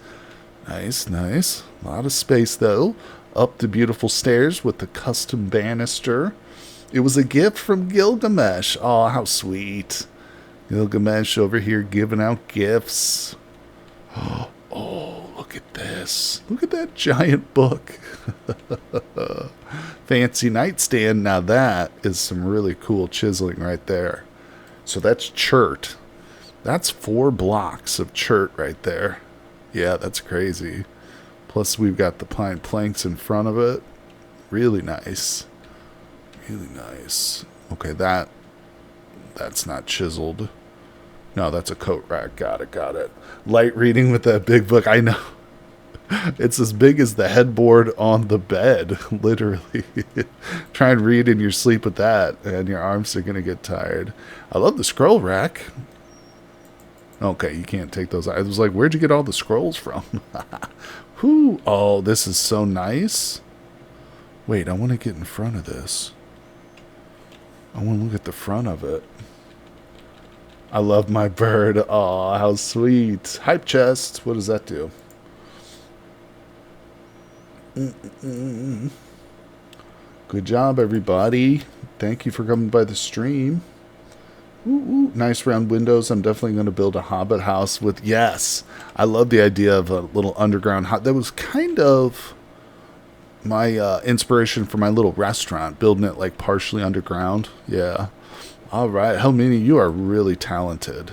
Nice. A lot of space, though. Up the beautiful stairs with the custom banister. It was a gift from Gilgamesh. Oh, how sweet. Gilgamesh over here giving out gifts. Oh, look at this. Look at that giant book. Fancy nightstand. Now that is some really cool chiseling right there. So that's chert. That's 4 blocks of chert right there. Yeah, that's crazy. Plus we've got the pine planks in front of it. Really nice. Really nice. Okay, that's not chiseled. No, that's a coat rack. Got it. Light reading with that big book. I know. It's as big as the headboard on the bed, literally. Try and read in your sleep with that, and your arms are going to get tired. I love the scroll rack. Okay, you can't take those. I was like, where'd you get all the scrolls from? Whew. Oh, this is so nice. Wait, I want to get in front of this. I want to look at the front of it. I love my bird. Oh, how sweet. Hype chest. What does that do? Good job, everybody. Thank you for coming by the stream. Ooh, nice round windows. I'm definitely going to build a hobbit house with... Yes, I love the idea of a little underground... That was kind of my inspiration for my little restaurant, building it like partially underground. Yeah. All right, Helmania, you are really talented.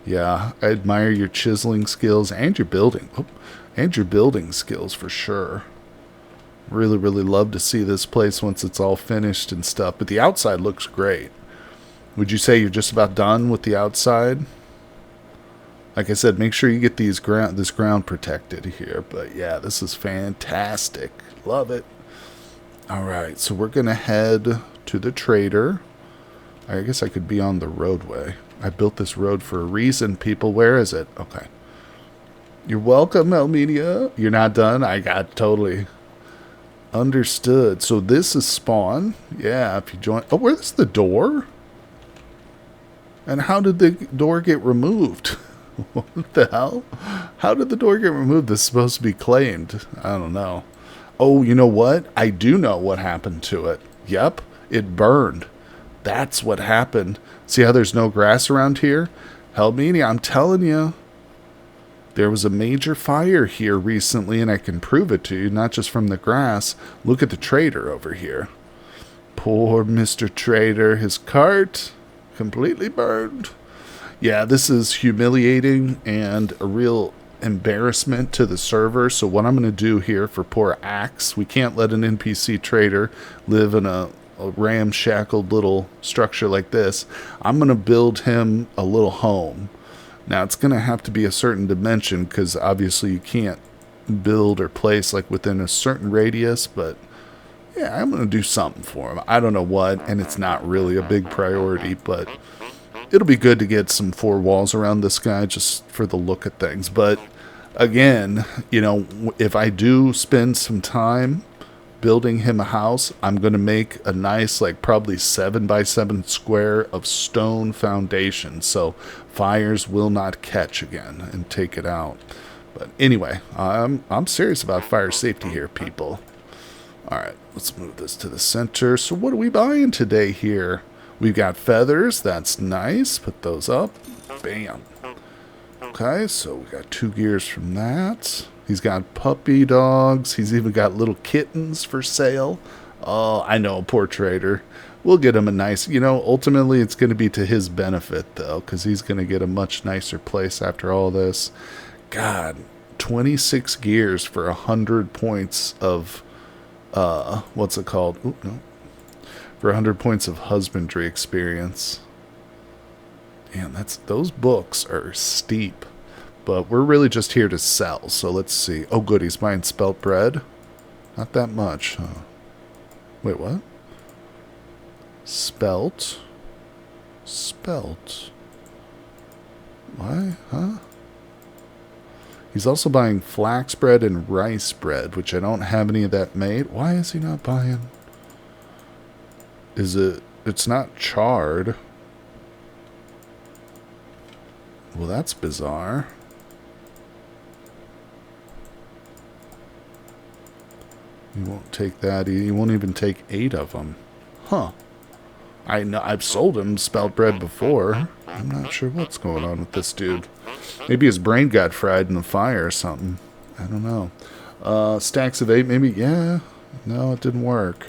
Yeah, I admire your chiseling skills and your building. And your building skills for sure. Really love to see this place once it's all finished and stuff. But the outside looks great. Would you say you're just about done with the outside? Like I said, make sure you get this ground protected here. But yeah, this is fantastic. Love it. All right, so we're going to head to the trader. I guess I could be on the roadway. I built this road for a reason, people. Where is it? Okay. You're welcome, Helmania. You're not done? I got totally understood. So this is spawn. Yeah, if you join... Oh, where's the door? And how did the door get removed? What the hell? How did the door get removed? This is supposed to be claimed. I don't know. Oh, you know what? I do know what happened to it. Yep, it burned. That's what happened. See how there's no grass around here? Helmania, I'm telling you. There was a major fire here recently, and I can prove it to you, not just from the grass. Look at the trader over here. Poor Mr. Trader. His cart completely burned. Yeah, this is humiliating and a real embarrassment to the server. So what I'm going to do here for poor Axe, we can't let an NPC trader live in a ramshackled little structure like this. I'm going to build him a little home. Now, it's going to have to be a certain dimension because obviously you can't build or place like within a certain radius, but yeah, I'm going to do something for him. I don't know what, and it's not really a big priority, but it'll be good to get some 4 walls around this guy just for the look of things. But again, if I do spend some time building him a house, I'm going to make a nice, like probably 7x7 square of stone foundation, so fires will not catch again and take it out. But anyway, I'm serious about fire safety here, people. All right, let's move this to the center. So what are we buying today here? We've got feathers. That's nice. Put those up. Bam. Okay, so we got 2 gears from that. He's got puppy dogs. He's even got little kittens for sale. Oh, I know, poor trader. We'll get him a nice... ultimately it's going to be to his benefit, though, because he's going to get a much nicer place after all this. God, 26 gears for 100 points of... what's it called? Oop, no. For 100 points of husbandry experience. Man, those books are steep. But we're really just here to sell. So let's see. Oh, good. He's buying spelt bread. Not that much. Huh? Wait, what? Spelt. Spelt. Why? Huh? He's also buying flax bread and rice bread, which I don't have any of that made. Why is he not buying? Is it... It's not charred. Well, that's bizarre. He won't take that. He won't even take 8 of them. Huh. I know I've sold him spelt bread before. I'm not sure what's going on with this dude. Maybe his brain got fried in the fire or something. I don't know. Stacks of 8, maybe. Yeah. No, it didn't work.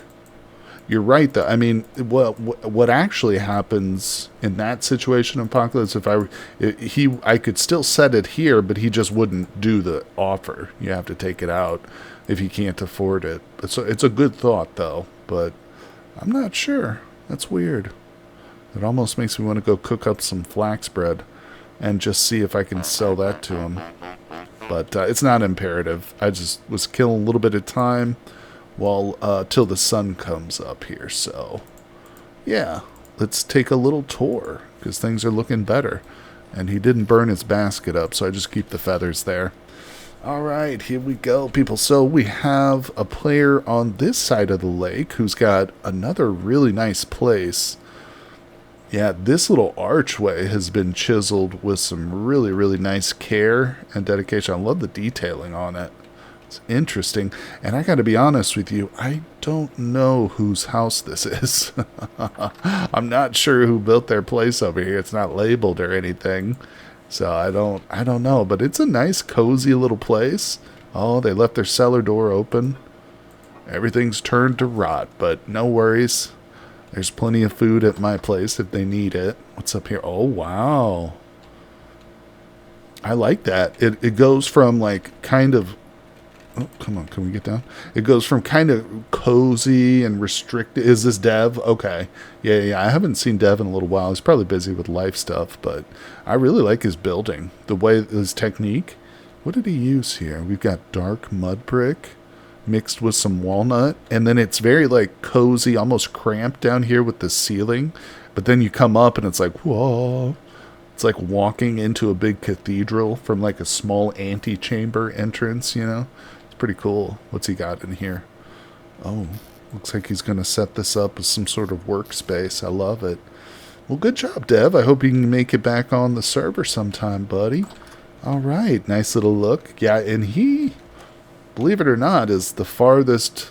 You're right, though. I mean, what actually happens in that situation, Apocalypse, if I could still set it here, but he just wouldn't do the offer. You have to take it out if he can't afford it. So it's a good thought, though, but I'm not sure. That's weird. It almost makes me want to go cook up some flax bread and just see if I can sell that to him. But it's not imperative. I just was killing a little bit of time while till the sun comes up here. So, yeah, let's take a little tour because things are looking better. And he didn't burn his basket up, so I just keep the feathers there. All right, here we go, people. So we have a player on this side of the lake who's got another really nice place. Yeah, this little archway has been chiseled with some really, really nice care and dedication. I love the detailing on it. It's interesting. And I got to be honest with you, I don't know whose house this is. I'm not sure who built their place over here. It's not labeled or anything. So I don't know, but it's a nice cozy little place. Oh, they left their cellar door open. Everything's turned to rot, but no worries. There's plenty of food at my place if they need it. What's up here? Oh, wow. I like that. It goes from like kind of... Oh, come on. Can we get down? It goes from kind of cozy and restricted. Is this Dev? Okay. Yeah. I haven't seen Dev in a little while. He's probably busy with life stuff, but I really like his building. The way, his technique. What did he use here? We've got dark mud brick mixed with some walnut, and then it's very like cozy, almost cramped down here with the ceiling, but then you come up and it's like, whoa, it's like walking into a big cathedral from like a small antechamber entrance, you know. It's pretty cool. What's he got in here? Oh, looks like he's gonna set this up as some sort of workspace. I love it. Well, good job, Dev. I hope you can make it back on the server sometime, buddy. All right, nice little look. Yeah, and he, believe it or not, is the farthest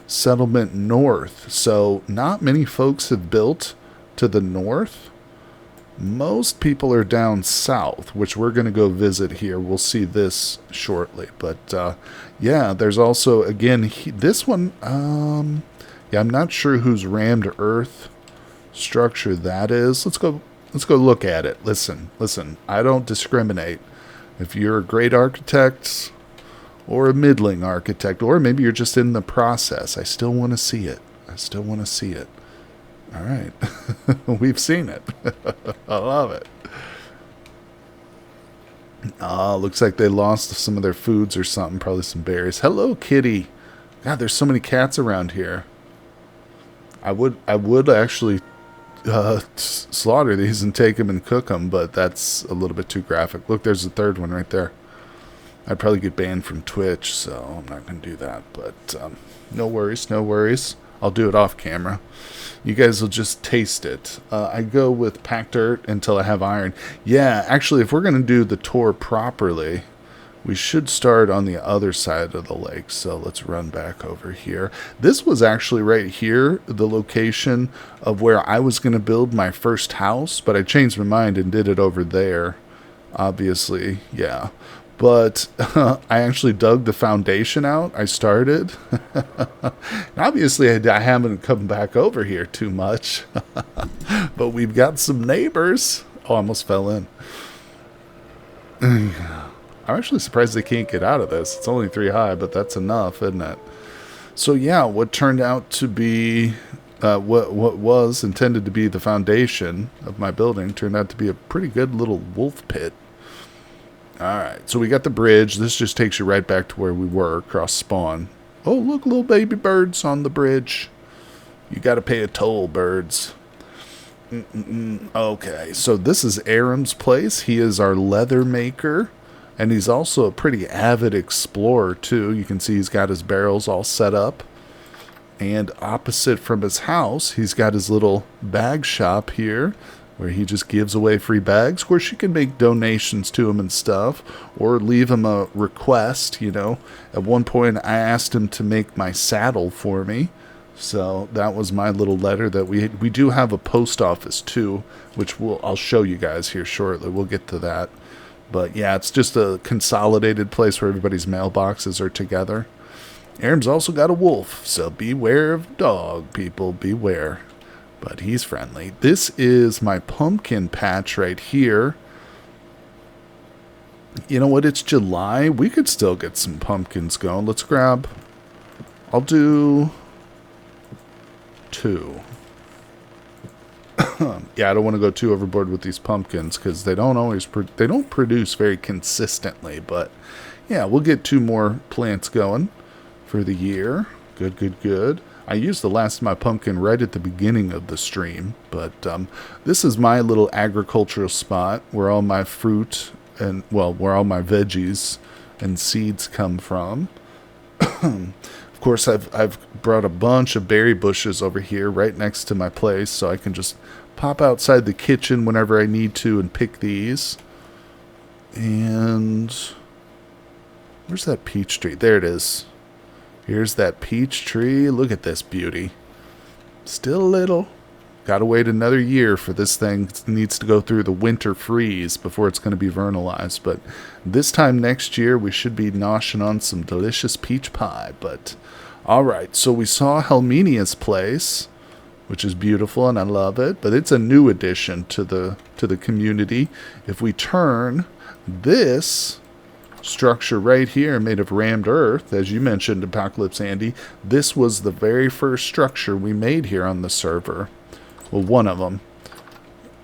settlement north. So not many folks have built to the north. Most people are down south, which we're going to go visit here. We'll see this shortly. But yeah, there's also, again, this one, yeah, I'm not sure whose rammed earth structure that is. Let's go look at it. Listen, I don't discriminate. If you're a great architect or a middling architect, or maybe you're just in the process, I still want to see it. All right. We've seen it. I love it. Looks like they lost some of their foods or something, probably some berries. Hello, kitty. God, there's so many cats around here. I would actually slaughter these and take them and cook them, but that's a little bit too graphic. Look, there's a third one right there. I'd probably get banned from Twitch, so I'm not going to do that. But no worries. I'll do it off camera. You guys will just taste it. I go with packed dirt until I have iron. Yeah, actually, if we're going to do the tour properly, we should start on the other side of the lake. So let's run back over here. This was actually right here, the location of where I was going to build my first house, but I changed my mind and did it over there. Obviously, yeah. But I actually dug the foundation out. I started. Obviously, I haven't come back over here too much. But we've got some neighbors. Oh, I almost fell in. I'm actually surprised they can't get out of this. It's only 3 high, but that's enough, isn't it? So, yeah, what turned out to be... what was intended to be the foundation of my building turned out to be a pretty good little wolf pit. Alright, so we got the bridge. This just takes you right back to where we were, across spawn. Oh, look, little baby birds on the bridge. You gotta pay a toll, birds. Okay, so this is Aram's place. He is our leather maker. And he's also a pretty avid explorer, too. You can see he's got his barrels all set up. And opposite from his house, he's got his little bag shop here, where he just gives away free bags. Of course, you can make donations to him and stuff, or leave him a request, you know. At one point, I asked him to make my saddle for me. So that was my little letter that we do have a post office, too, which I'll show you guys here shortly. We'll get to that. But yeah, it's just a consolidated place where everybody's mailboxes are together. Aram's also got a wolf, so beware of dog, people, beware. But he's friendly. This is my pumpkin patch right here. You know what? It's July. We could still get some pumpkins going. Let's grab... I'll do 2. Yeah, I don't want to go too overboard with these pumpkins because they don't always they don't produce very consistently. But yeah, we'll get 2 more plants going for the year. Good, good, good. I used the last of my pumpkin right at the beginning of the stream, but this is my little agricultural spot where all my fruit and, well, where all my veggies and seeds come from. Of course, I've brought a bunch of berry bushes over here right next to my place, so I can just pop outside the kitchen whenever I need to and pick these. And where's that peach tree? There it is. Here's that peach tree. Look at this beauty. Still little. Gotta wait another year for this thing. It needs to go through the winter freeze before it's going to be vernalized. But this time next year, we should be noshing on some delicious peach pie. But alright, so we saw Helmania's place, which is beautiful and I love it. But it's a new addition to the community. If we turn this structure right here made of rammed earth, as you mentioned, Apocalypse Andy, this was the very first structure we made here on the server. Well, one of them,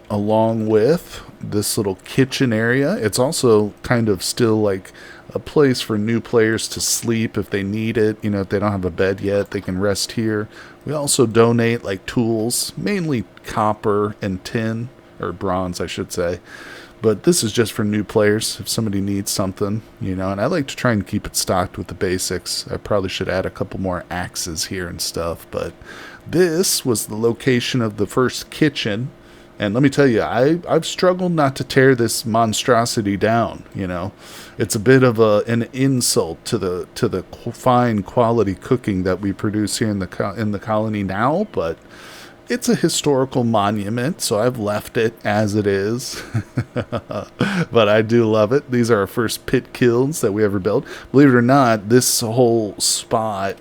along with this little kitchen area. It's also kind of still like a place for new players to sleep if they need it. You know, if they don't have a bed yet, they can rest here. We also donate like tools, mainly copper and tin, or bronze, I should say. But this is just for new players if somebody needs something, you know. And I like to try and keep it stocked with the basics. I probably should add a couple more axes here and stuff. But this was the location of the first kitchen. And let me tell you, I've struggled not to tear this monstrosity down, you know. It's a bit of an insult to the fine quality cooking that we produce here in the colony now, but it's a historical monument, so I've left it as it is. But I do love it. These are our first pit kilns that we ever built. Believe it or not, this whole spot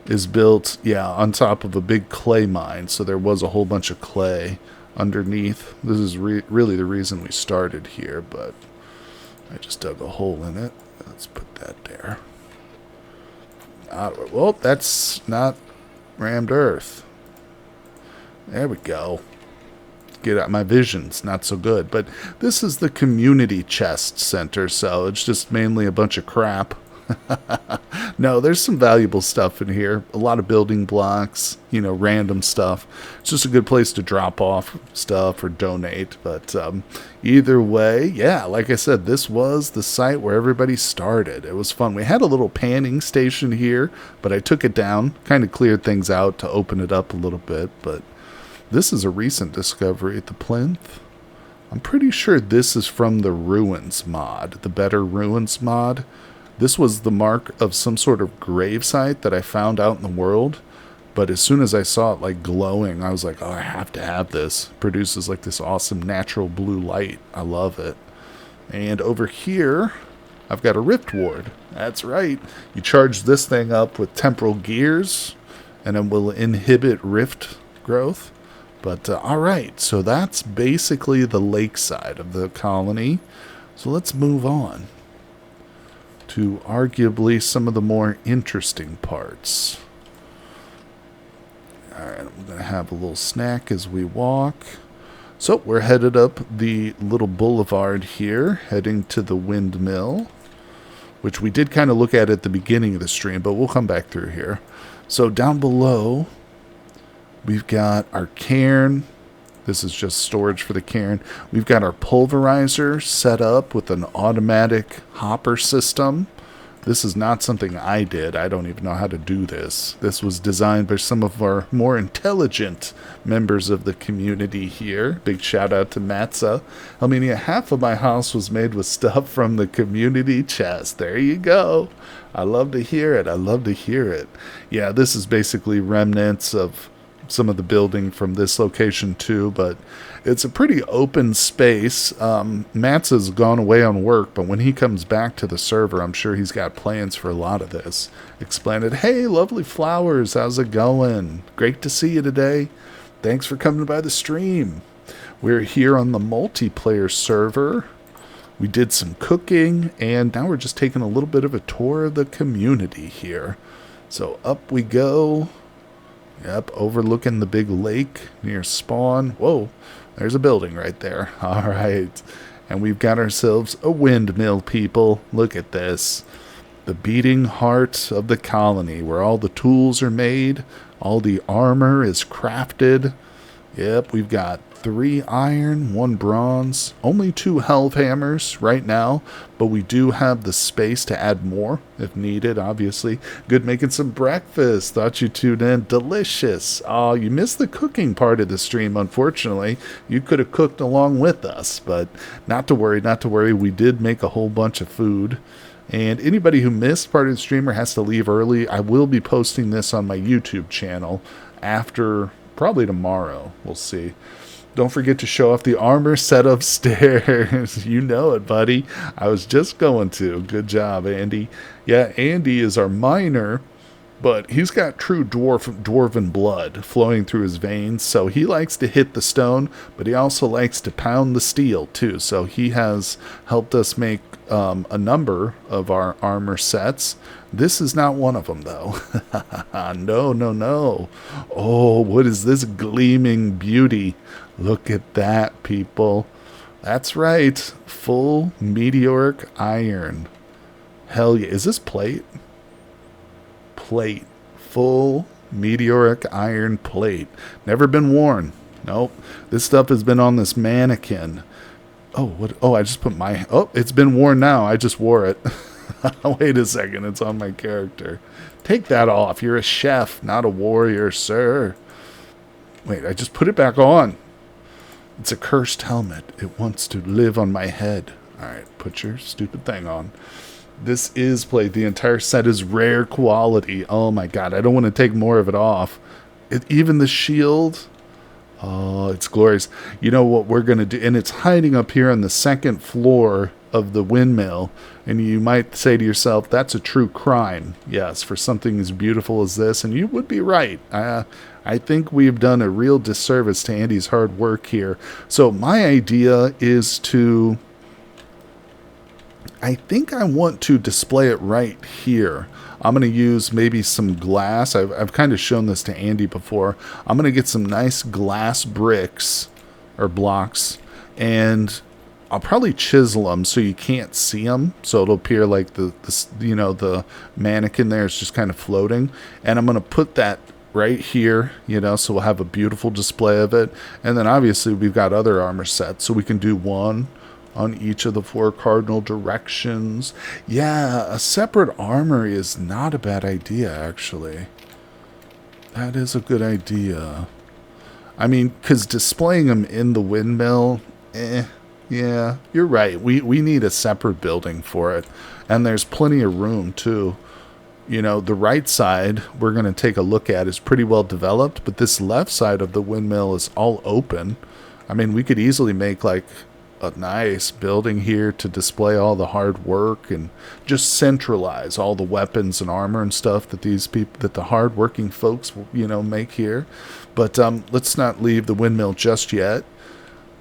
is built, yeah, on top of a big clay mine. So there was a whole bunch of clay underneath. This is really the reason we started here, but I just dug a hole in it. Let's put that there. Well, that's not rammed earth. There we go. Get out, my vision's not so good. But this is the community chest center, so it's just mainly a bunch of crap. No, there's some valuable stuff in here. A lot of building blocks, you know, random stuff. It's just a good place to drop off stuff or donate. But either way, yeah, like I said, this was the site where everybody started. It was fun. We had a little panning station here, but I took it down, kind of cleared things out to open it up a little bit. But this is a recent discovery at the plinth. I'm pretty sure this is from the Ruins mod, the BetterRuins mod. This was the mark of some sort of grave site that I found out in the world. But as soon as I saw it like glowing, I was like, oh, I have to have this. It produces like this awesome natural blue light. I love it. And over here, I've got a rift ward. That's right. You charge this thing up with temporal gears, and it will inhibit rift growth. But all right, so that's basically the lakeside of the colony. So let's move on to arguably some of the more interesting parts. All right, I'm going to have a little snack as we walk. So we're headed up the little boulevard here, heading to the Windmill, which we did kind of look at the beginning of the stream, but we'll come back through here. So down below, we've got our cairn. This is just storage for the cairn. We've got our pulverizer set up with an automatic hopper system. This is not something I did. I don't even know how to do this. This was designed by some of our more intelligent members of the community here. Big shout out to Matza. Helmania, half of my house was made with stuff from the community chest. There you go. I love to hear it. I love to hear it. Yeah, this is basically remnants of some of the building from this location too, but it's a pretty open space. Matt's has gone away on work, but when he comes back to the server, I'm sure he's got plans for a lot of this. Explained it, hey, lovely flowers, how's it going? Great to see you today. Thanks for coming by the stream. We're here on the multiplayer server. We did some cooking, and now we're just taking a little bit of a tour of the community here. So up we go. Yep, overlooking the big lake near spawn. Whoa, there's a building right there. All right. And we've got ourselves a windmill, people. Look at this. The beating heart of the colony, where all the tools are made, all the armor is crafted. Yep, we've got 3 iron, 1 bronze, only 2 health hammers right now, but we do have the space to add more if needed, obviously. Good making some breakfast. Thought you tuned in. Delicious. Oh, you missed the cooking part of the stream, unfortunately. You could have cooked along with us, but not to worry, not to worry. We did make a whole bunch of food. And anybody who missed part of the stream or has to leave early, I will be posting this on my YouTube channel after probably tomorrow. We'll see. Don't forget to show off the armor set upstairs. You know it, buddy. I was just going to. Good job, Andy. Yeah, Andy is our miner, but he's got true dwarven blood flowing through his veins, so he likes to hit the stone, but he also likes to pound the steel, too. So he has helped us make a number of our armor sets. This is not one of them, though. No, no, no. Oh, what is this gleaming beauty? Look at that, people. That's right. Full meteoric iron. Hell yeah. Is this plate? Plate. Full meteoric iron plate. Never been worn. Nope. This stuff has been on this mannequin. Oh, what? Oh, I just put my... Oh, it's been worn now. I just wore it. Wait a second. It's on my character. Take that off. You're a chef, not a warrior, sir. Wait, I just put it back on. It's a cursed helmet. It wants to live on my head. Alright, put your stupid thing on. This is plate. The entire set is rare quality. Oh my god, I don't want to take more of it off. Even the shield... Oh, it's glorious. You know what we're going to do? And it's hiding up here on the 2nd floor of the windmill. And you might say to yourself, that's a true crime. Yes, for something as beautiful as this. And you would be right. I think we've done a real disservice to Andy's hard work here. So my idea is to... I think I want to display it right here. I'm going to use maybe some glass. I've kind of shown this to Andy before. I'm going to get some nice glass bricks or blocks, and I'll probably chisel them so you can't see them. So it'll appear like the mannequin there is just kind of floating. And I'm going to put that right here, so we'll have a beautiful display of it. And then obviously we've got other armor sets, so we can do one on each of the 4 cardinal directions. Yeah, a separate armory is not a bad idea, actually. That is a good idea. I mean, because displaying them in the windmill, yeah, you're right. We need a separate building for it. And there's plenty of room, too. The right side we're going to take a look at is pretty well developed, but this left side of the windmill is all open. I mean, we could easily make, like, a nice building here to display all the hard work and just centralize all the weapons and armor and stuff that the hard-working folks, make here. But let's not leave the windmill just yet.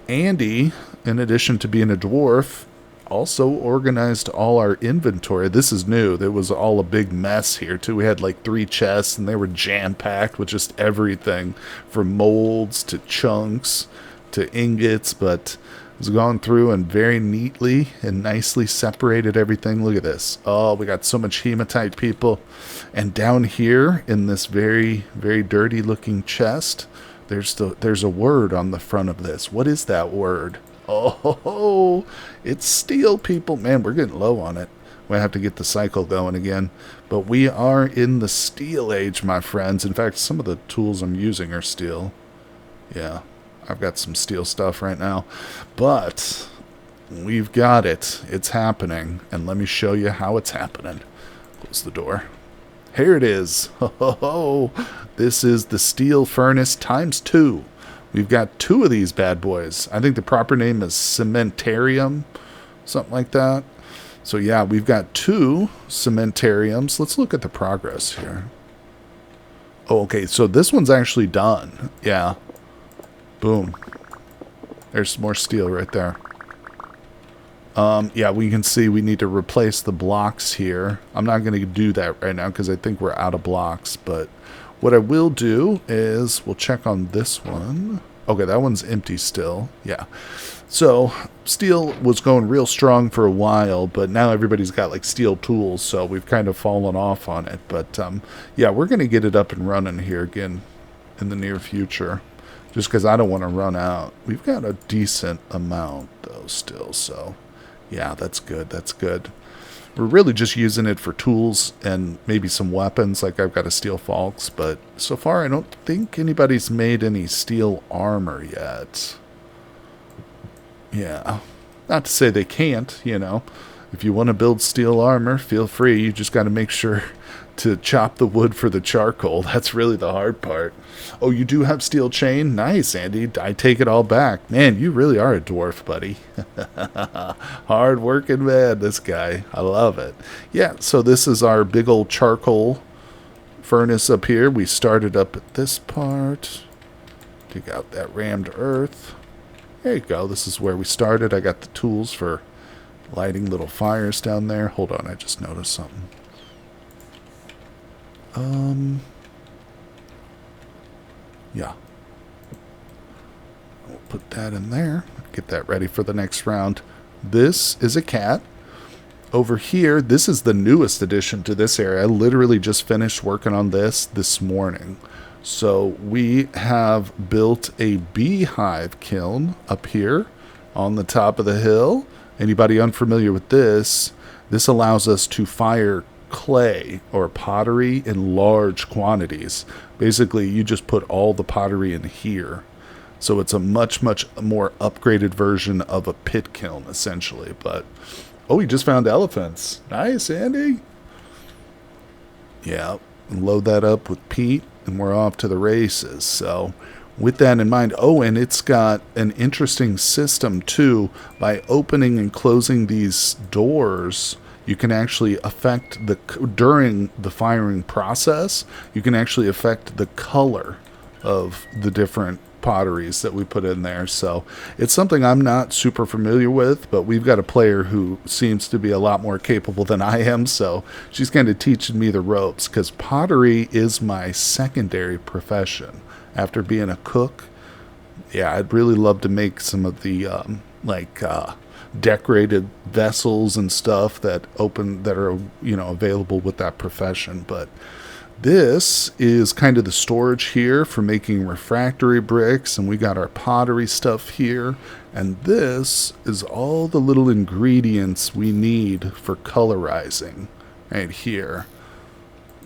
Andy, in addition to being a dwarf, also organized all our inventory. This is new. There was all a big mess here, too. We had like 3 chests, and they were jam-packed with just everything, from molds to chunks to ingots, but it's gone through and very neatly and nicely separated everything. Look at this. Oh, we got so much hematite, people. And down here in this very, very dirty looking chest, there's a word on the front of this. What is that word? Oh, it's steel, people. Man, we're getting low on it. We have to get the cycle going again. But we are in the steel age, my friends. In fact, some of the tools I'm using are steel. Yeah, I've got some steel stuff right now. But we've got it. It's happening. And let me show you how it's happening. Close the door. Here it is. Oh, this is the steel furnace times 2. We've got 2 of these bad boys. I think the proper name is cementarium, something like that. So yeah, we've got 2 cementariums. Let's look at the progress here. Oh, okay, so this one's actually done. Yeah. Boom. There's more steel right there. Yeah, we can see we need to replace the blocks here. I'm not going to do that right now because I think we're out of blocks. But what I will do is we'll check on this one. Okay, that one's empty still. Yeah. So steel was going real strong for a while, but now everybody's got like steel tools, so we've kind of fallen off on it. But yeah, we're going to get it up and running here again in the near future, just because I don't want to run out. We've got a decent amount though still, so yeah, that's good. That's good. We're really just using it for tools and maybe some weapons, like I've got a steel falx, but so far I don't think anybody's made any steel armor yet. Yeah, not to say they can't, you know. If you want to build steel armor, feel free. You just got to make sure to chop the wood for the charcoal. That's really the hard part. Oh, you do have steel chain? Nice, Andy. I take it all back. Man, you really are a dwarf, buddy. Hard working man, this guy. I love it. Yeah, so this is our big old charcoal furnace up here. We started up at this part. Dig out that rammed earth. There you go. This is where we started. I got the tools for lighting little fires down there. Hold on, I just noticed something. Yeah. We'll put that in there. Get that ready for the next round. This is a cat. Over here, this is the newest addition to this area. I literally just finished working on this morning. So we have built a beehive kiln up here on the top of the hill. Anybody unfamiliar with this? This allows us to fire clay or pottery in large quantities. Basically, you just put all the pottery in here. So it's a much more upgraded version of a pit kiln, essentially. But, oh, we just found elephants. Nice, Andy. Yeah, load that up with peat, and we're off to the races. So with that in mind, oh, and it's got an interesting system, too. By opening and closing these doors, you can actually affect during the firing process, you can actually affect the color of the different potteries that we put in there. So it's something I'm not super familiar with, but we've got a player who seems to be a lot more capable than I am, so she's kind of teaching me the ropes, because pottery is my secondary profession after being a cook. Yeah, I'd really love to make some of the decorated vessels and stuff that are, you know, available with that profession. But this is kind of the storage here for making refractory bricks, and we got our pottery stuff here, and this is all the little ingredients we need for colorizing right here.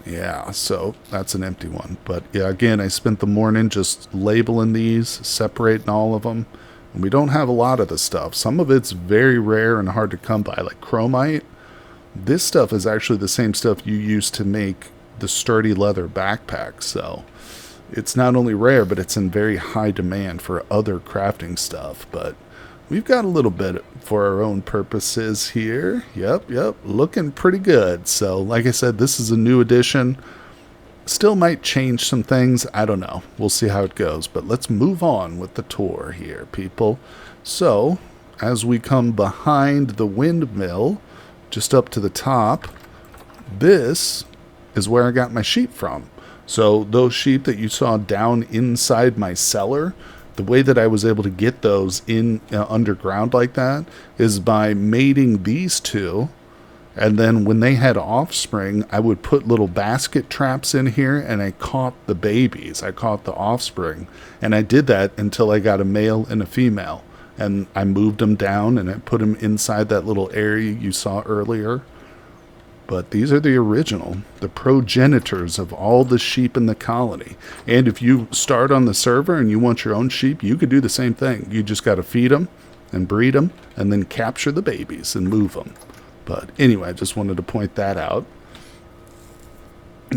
Yeah, so that's an empty one. But yeah, again, I spent the morning just labeling these, separating all of them. And we don't have a lot of the stuff. Some of it's very rare and hard to come by, like chromite. This stuff is actually the same stuff you use to make the sturdy leather backpack. So it's not only rare, but it's in very high demand for other crafting stuff. But we've got a little bit for our own purposes here. Yep, looking pretty good. So like I said, this is a new addition. Still might change some things. I don't know. We'll see how it goes. But let's move on with the tour here, people. So as we come behind the windmill, just up to the top, this is where I got my sheep from. So those sheep that you saw down inside my cellar, the way that I was able to get those in underground like that is by mating these two. And then when they had offspring, I would put little basket traps in here, and I caught the babies. I caught the offspring. And I did that until I got a male and a female. And I moved them down, and I put them inside that little area you saw earlier. But these are the original, the progenitors of all the sheep in the colony. And if you start on the server and you want your own sheep, you could do the same thing. You just got to feed them and breed them and then capture the babies and move them. But anyway, I just wanted to point that out.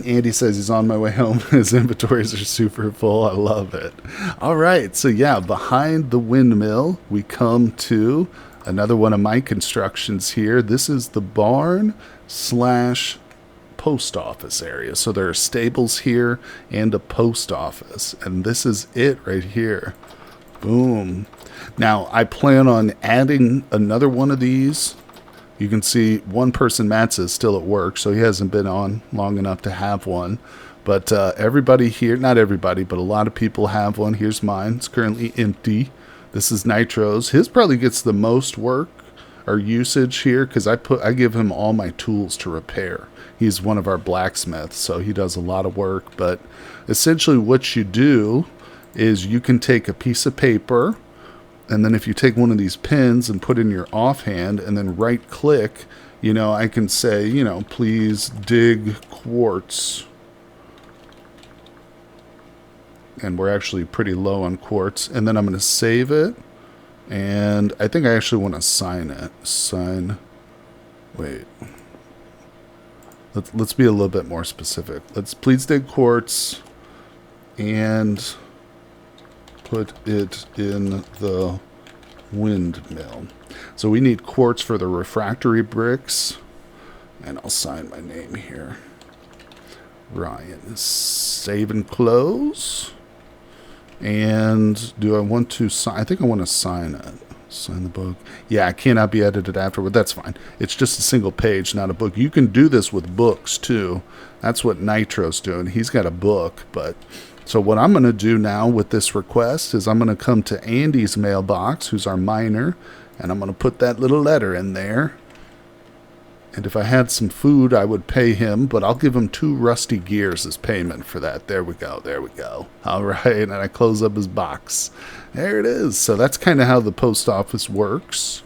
Andy says he's on my way home. His inventories are super full. I love it. All right. So yeah, behind the windmill, we come to another one of my constructions here. This is the barn / post office area. So there are stables here and a post office. And this is it right here. Boom. Now, I plan on adding another one of these. You can see one person, Matt's, is still at work, so he hasn't been on long enough to have one. But everybody here, not everybody, but a lot of people have one. Here's mine. It's currently empty. This is Nitro's. His probably gets the most work or usage here because I give him all my tools to repair. He's one of our blacksmiths, so he does a lot of work. But essentially what you do is you can take a piece of paper, and then if you take one of these pins and put in your offhand and then right click, I can say, please dig quartz. And we're actually pretty low on quartz. And then I'm going to save it. And I think I actually want to sign it. Wait. Let's be a little bit more specific. Let's please dig quartz and put it in the windmill. So we need quartz for the refractorybriks, and I'll sign my name here. Ryan. Save and close. And do I want to sign? I think I want to sign it. Sign the book. Yeah, it cannot be edited afterward. That's fine. It's just a single page, not a book. You can do this with books too. That's what Nitro's doing. He's got a book, but so what I'm going to do now with this request is I'm going to come to Andy's mailbox, who's our miner, and I'm going to put that little letter in there. And if I had some food, I would pay him, but I'll give him 2 rusty gears as payment for that. There we go. There we go. All right, and I close up his box. There it is. So that's kind of how the post office works.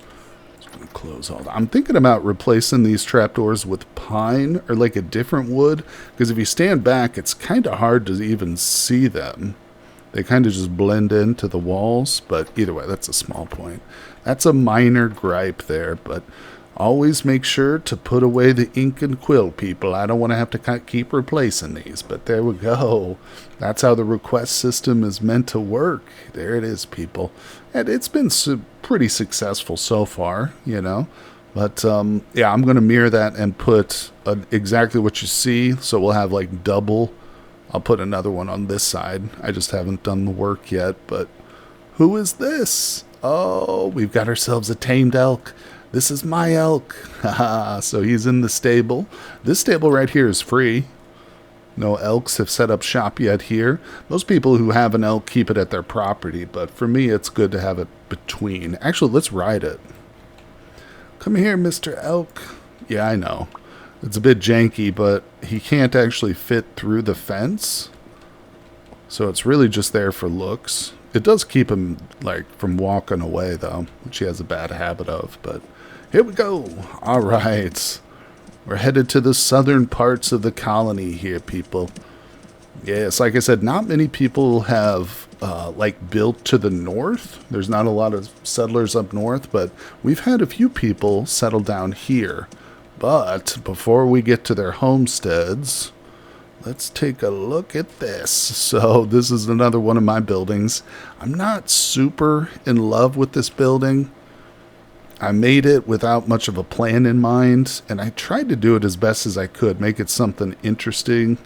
Close all that. I'm thinking about replacing these trapdoors with pine or like a different wood, because if you stand back, it's kind of hard to even see them. They kind of just blend into the walls, but either way, that's a small point. That's a minor gripe there, but always make sure to put away the ink and quill, people. I don't want to have to keep replacing these, but there we go. That's how the request system is meant to work. There it is, people. And it's been pretty successful so far, But, yeah, I'm going to mirror that and put exactly what you see. So we'll have like double. I'll put another one on this side. I just haven't done the work yet. But who is this? Oh, we've got ourselves a tamed elk. This is my elk. So he's in the stable. This stable right here is free. No elks have set up shop yet here. Most people who have an elk keep it at their property, but for me it's good to have it between. Actually, let's ride it. Come here, Mr. Elk. Yeah, I know. It's a bit janky, but he can't actually fit through the fence. So it's really just there for looks. It does keep him from walking away though, which he has a bad habit of, but here we go. All right. We're headed to the southern parts of the colony here, people. Yes, like I said, not many people have built to the north. There's not a lot of settlers up north, but we've had a few people settle down here. But before we get to their homesteads, let's take a look at this. So this is another one of my buildings. I'm not super in love with this building. I made it without much of a plan in mind, and I tried to do it as best as I could, make it something interesting,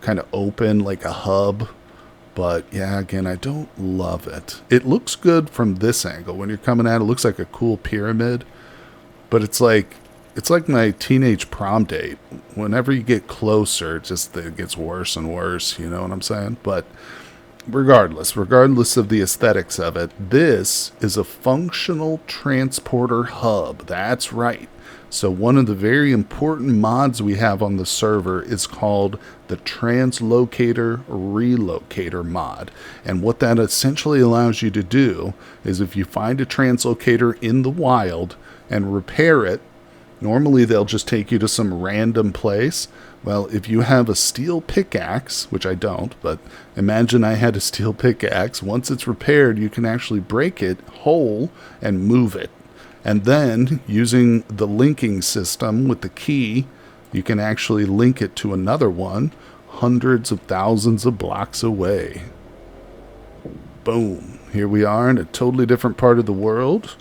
kind of open, like a hub. But yeah, again, I don't love it. It looks good from this angle. When you're coming at it, it looks like a cool pyramid, but it's like my teenage prom date. Whenever you get closer, it gets worse and worse, you know what I'm saying? But regardless of the aesthetics of it, this is a functional transporter hub. That's right. So one of the very important mods we have on the server is called the Translocator Relocator mod. And what that essentially allows you to do is if you find a translocator in the wild and repair it, normally they'll just take you to some random place. Well, if you have a steel pickaxe, which I don't, but imagine I had a steel pickaxe, once it's repaired, you can actually break it whole and move it. And then, using the linking system with the key, you can actually link it to another one hundreds of thousands of blocks away. Boom. Here we are in a totally different part of the world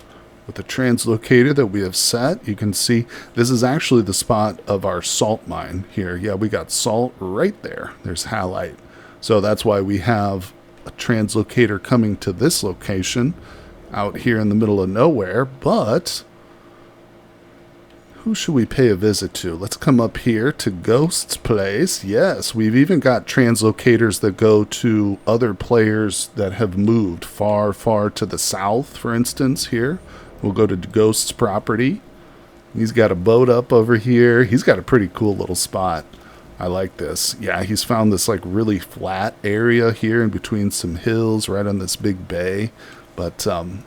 with the translocator that we have set. You can see this is actually the spot of our salt mine here. Yeah, we got salt right there. There's halite. So that's why we have a translocator coming to this location out here in the middle of nowhere. But who should we pay a visit to? Let's come up here to Ghost's place. Yes, we've even got translocators that go to other players that have moved far, far to the south, for instance, here. We'll go to Ghost's property. He's got a boat up over here. He's got a pretty cool little spot. I like this. Yeah, he's found this like really flat area here in between some hills right on this big bay. But, of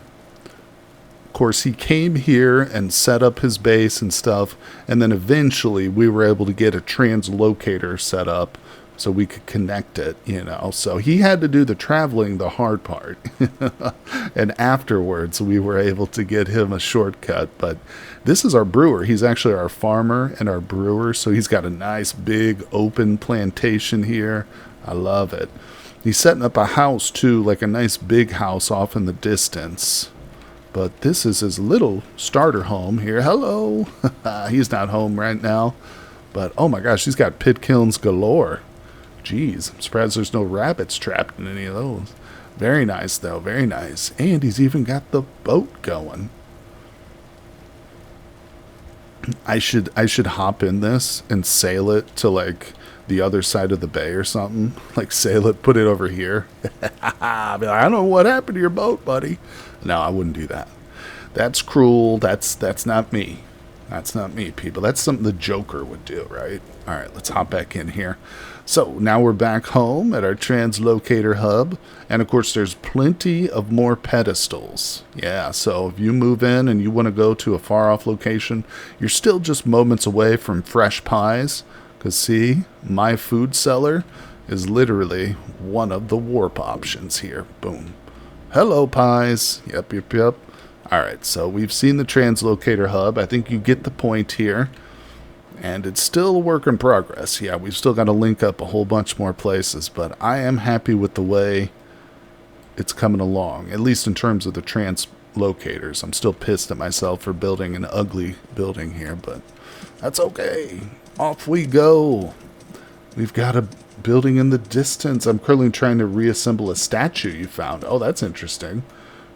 course, he came here and set up his base and stuff. And then eventually we were able to get a translocator set up so we could connect it, you know. So he had to do the traveling, the hard part. And afterwards we were able to get him a shortcut. But this is our brewer. He's actually our farmer and our brewer. So he's got a nice big open plantation here. I love it. He's setting up a house too, like a nice big house off in the distance. But this is his little starter home here. Hello. He's not home right now. But oh my gosh, he's got pit kilns galore. Jeez, I'm surprised there's no rabbits trapped in any of those. Very nice though, very nice. And he's even got the boat going. I should hop in this and sail it to like the other side of the bay or something. Like sail it, put it over here. I don't know what happened to your boat, buddy. No, I wouldn't do that. That's cruel. That's not me. That's not me, people. That's something the Joker would do, right? All right, let's hop back in here. So now we're back home at our translocator hub. And, of course, there's plenty of more pedestals. Yeah, so if you move in and you want to go to a far-off location, you're still just moments away from fresh pies. Because, see, my food cellar is literally one of the warp options here. Boom. Hello, pies. Yep. All right, so we've seen the translocator hub. I think you get the point here. And it's still a work in progress. Yeah, we've still got to link up a whole bunch more places. But I am happy with the way it's coming along, at least in terms of the translocators. I'm still pissed at myself for building an ugly building here, but that's okay. Off we go. We've got a building in the distance. I'm currently trying to reassemble a statue you found. Oh, that's interesting.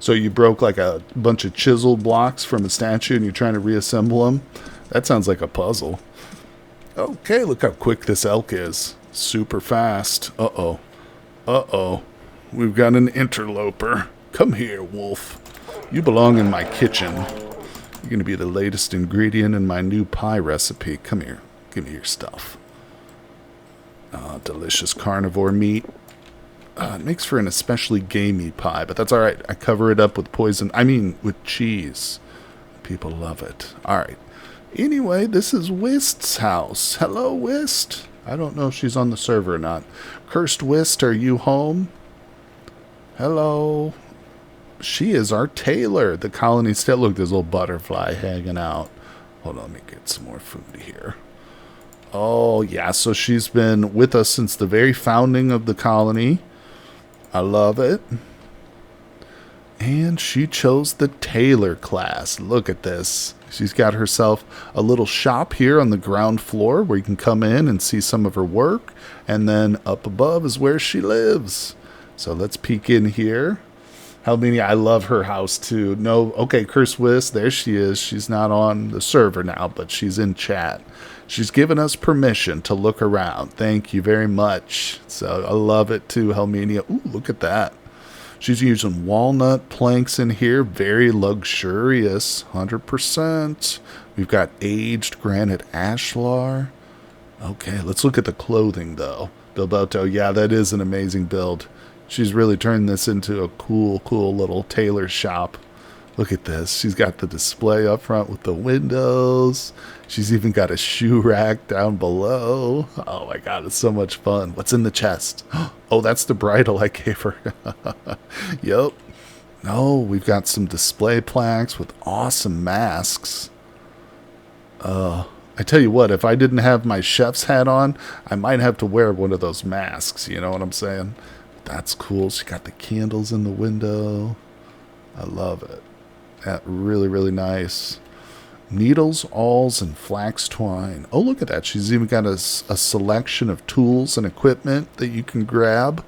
So you broke like a bunch of chisel blocks from a statue and you're trying to reassemble them? That sounds like a puzzle. Okay, look how quick this elk is. Super fast. Uh-oh. We've got an interloper. Come here, wolf. You belong in my kitchen. You're going to be the latest ingredient in my new pie recipe. Come here. Give me your stuff. Delicious carnivore meat. It makes for an especially gamey pie, but that's all right. I cover it up with with cheese. People love it. All right. Anyway, this is Wist's house. Hello, Wist. I don't know if she's on the server or not. Cursed Wist, are you home? Hello. She is our Tailor. The colony still. Look, there's a little butterfly hanging out. Hold on, let me get some more food here. Oh, yeah, so she's been with us since the very founding of the colony. I love it. And she chose the Tailor class. Look at this. She's got herself a little shop here on the ground floor where you can come in and see some of her work. And then up above is where she lives. So let's peek in here. Helmania, I love her house too. No, okay, Curse Whisk, there she is. She's not on the server now, but she's in chat. She's given us permission to look around. Thank you very much. So I love it too, Helmania. Ooh, look at that. She's using walnut planks in here. Very luxurious, 100%. We've got aged granite ashlar. Okay, let's look at the clothing though. Bilboto, yeah, that is an amazing build. She's really turned this into a cool little tailor shop. Look at this. She's got the display up front with the windows. She's even got a shoe rack down below. Oh my god, it's so much fun. What's in the chest? Oh, that's the bridle I gave her. Yep. No, we've got some display plaques with awesome masks. I tell you what, if I didn't have my chef's hat on, I might have to wear one of those masks. You know what I'm saying? That's cool. She got the candles in the window. I love it. That really nice. Needles, awls, and flax twine. Oh, look at that. She's even got a selection of tools and equipment that you can grab.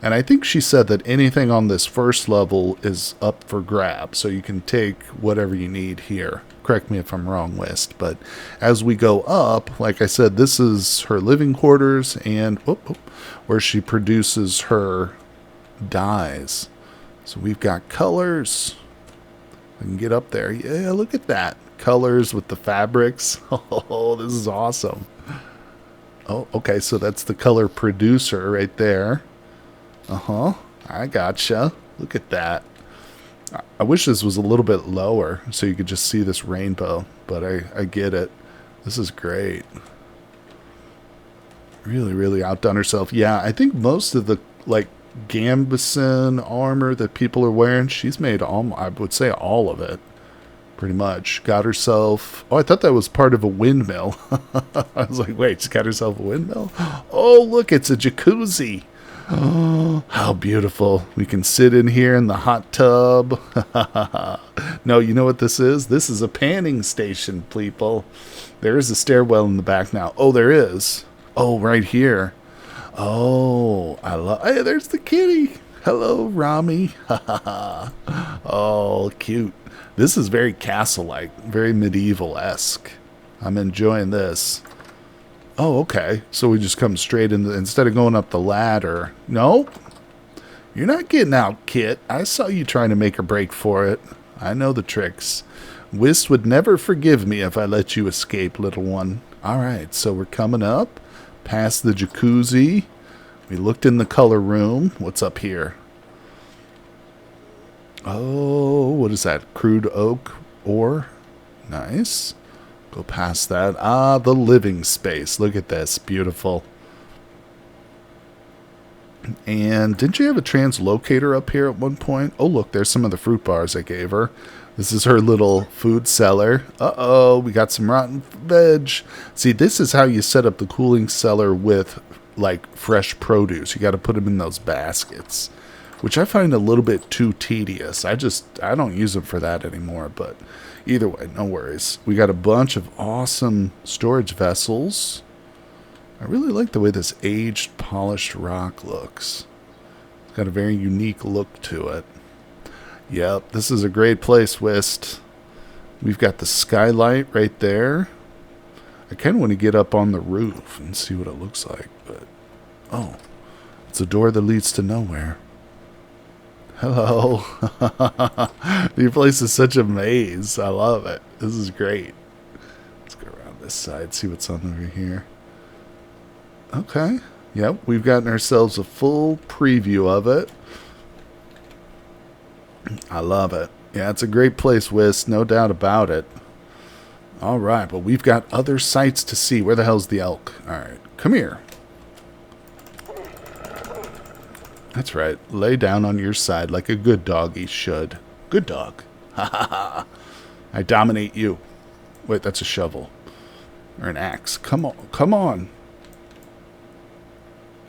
And I think she said that anything on this first level is up for grab. So you can take whatever you need here. Correct me if I'm wrong, West. But as we go up, like I said, this is her living quarters and where she produces her dyes. So we've got colors. I can get up there. Yeah, look at that. Colors with the fabrics. Oh, this is awesome. Oh, okay, so that's the color producer right there. Uh-huh. I gotcha. Look at that. I wish this was a little bit lower so you could just see this rainbow, but I get it. This is great. Really outdone herself. Yeah, I think most of the, like, Gambison armor that people are wearing, she's made I would say all of it. Pretty much. Got herself... Oh, I thought that was part of a windmill. I was like, wait, she got herself a windmill? Oh, look, it's a jacuzzi. Oh, how beautiful. We can sit in here in the hot tub. No, you know what this is? This is a panning station, people. There is a stairwell in the back now. Oh, there is. Oh, right here. Oh, hey, there's the kitty. Hello, Rami. Oh, cute. This is very castle-like, very medieval-esque. I'm enjoying this. Oh, okay. So we just come straight in, instead of going up the ladder. Nope. You're not getting out, Kit. I saw you trying to make a break for it. I know the tricks. Whist would never forgive me if I let you escape, little one. All right, so we're coming up past the jacuzzi. We looked in the color room. What's up here? Oh, what is that? Crude oak ore? Nice. Go past that. Ah, the living space. Look at this. Beautiful. And didn't you have a translocator up here at one point? Oh, look, there's some of the fruit bars I gave her. This is her little food cellar. Uh-oh, we got some rotten veg. See, this is how you set up the cooling cellar with, like, fresh produce. You got to put them in those baskets, which I find a little bit too tedious. I don't use them for that anymore, but either way, no worries. We got a bunch of awesome storage vessels. I really like the way this aged, polished rock looks. It's got a very unique look to it. Yep, this is a great place, Whist. We've got the skylight right there. I kind of want to get up on the roof and see what it looks like, but... Oh, it's a door that leads to nowhere. Hello. Your place is such a maze. I love it. This is great. Let's go around this side, see what's on over here. Okay. Yep, we've gotten ourselves a full preview of it. I love it. Yeah, it's a great place, Whist. No doubt about it. All right, but we've got other sights to see. Where the hell's the elk? All right, come here. That's right. Lay down on your side like a good doggy should. Good dog. Ha ha ha. I dominate you. Wait, that's a shovel. Or an axe. Come on. Come on.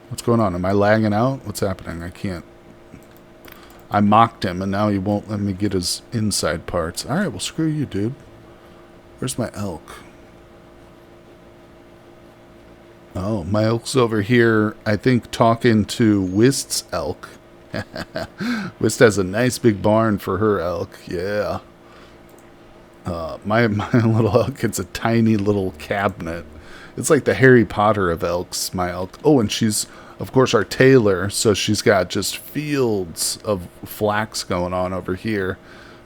What's going on? Am I lagging out? What's happening? I can't. I mocked him, and now he won't let me get his inside parts. All right, well, screw you, dude. Where's my elk? Oh, my elk's over here, I think, talking to Whist's elk. Wist has a nice big barn for her elk. Yeah. My little elk, it's a tiny little cabinet. It's like the Harry Potter of elks, my elk. Oh, and she's, of course, our Tailor, so she's got just fields of flax going on over here.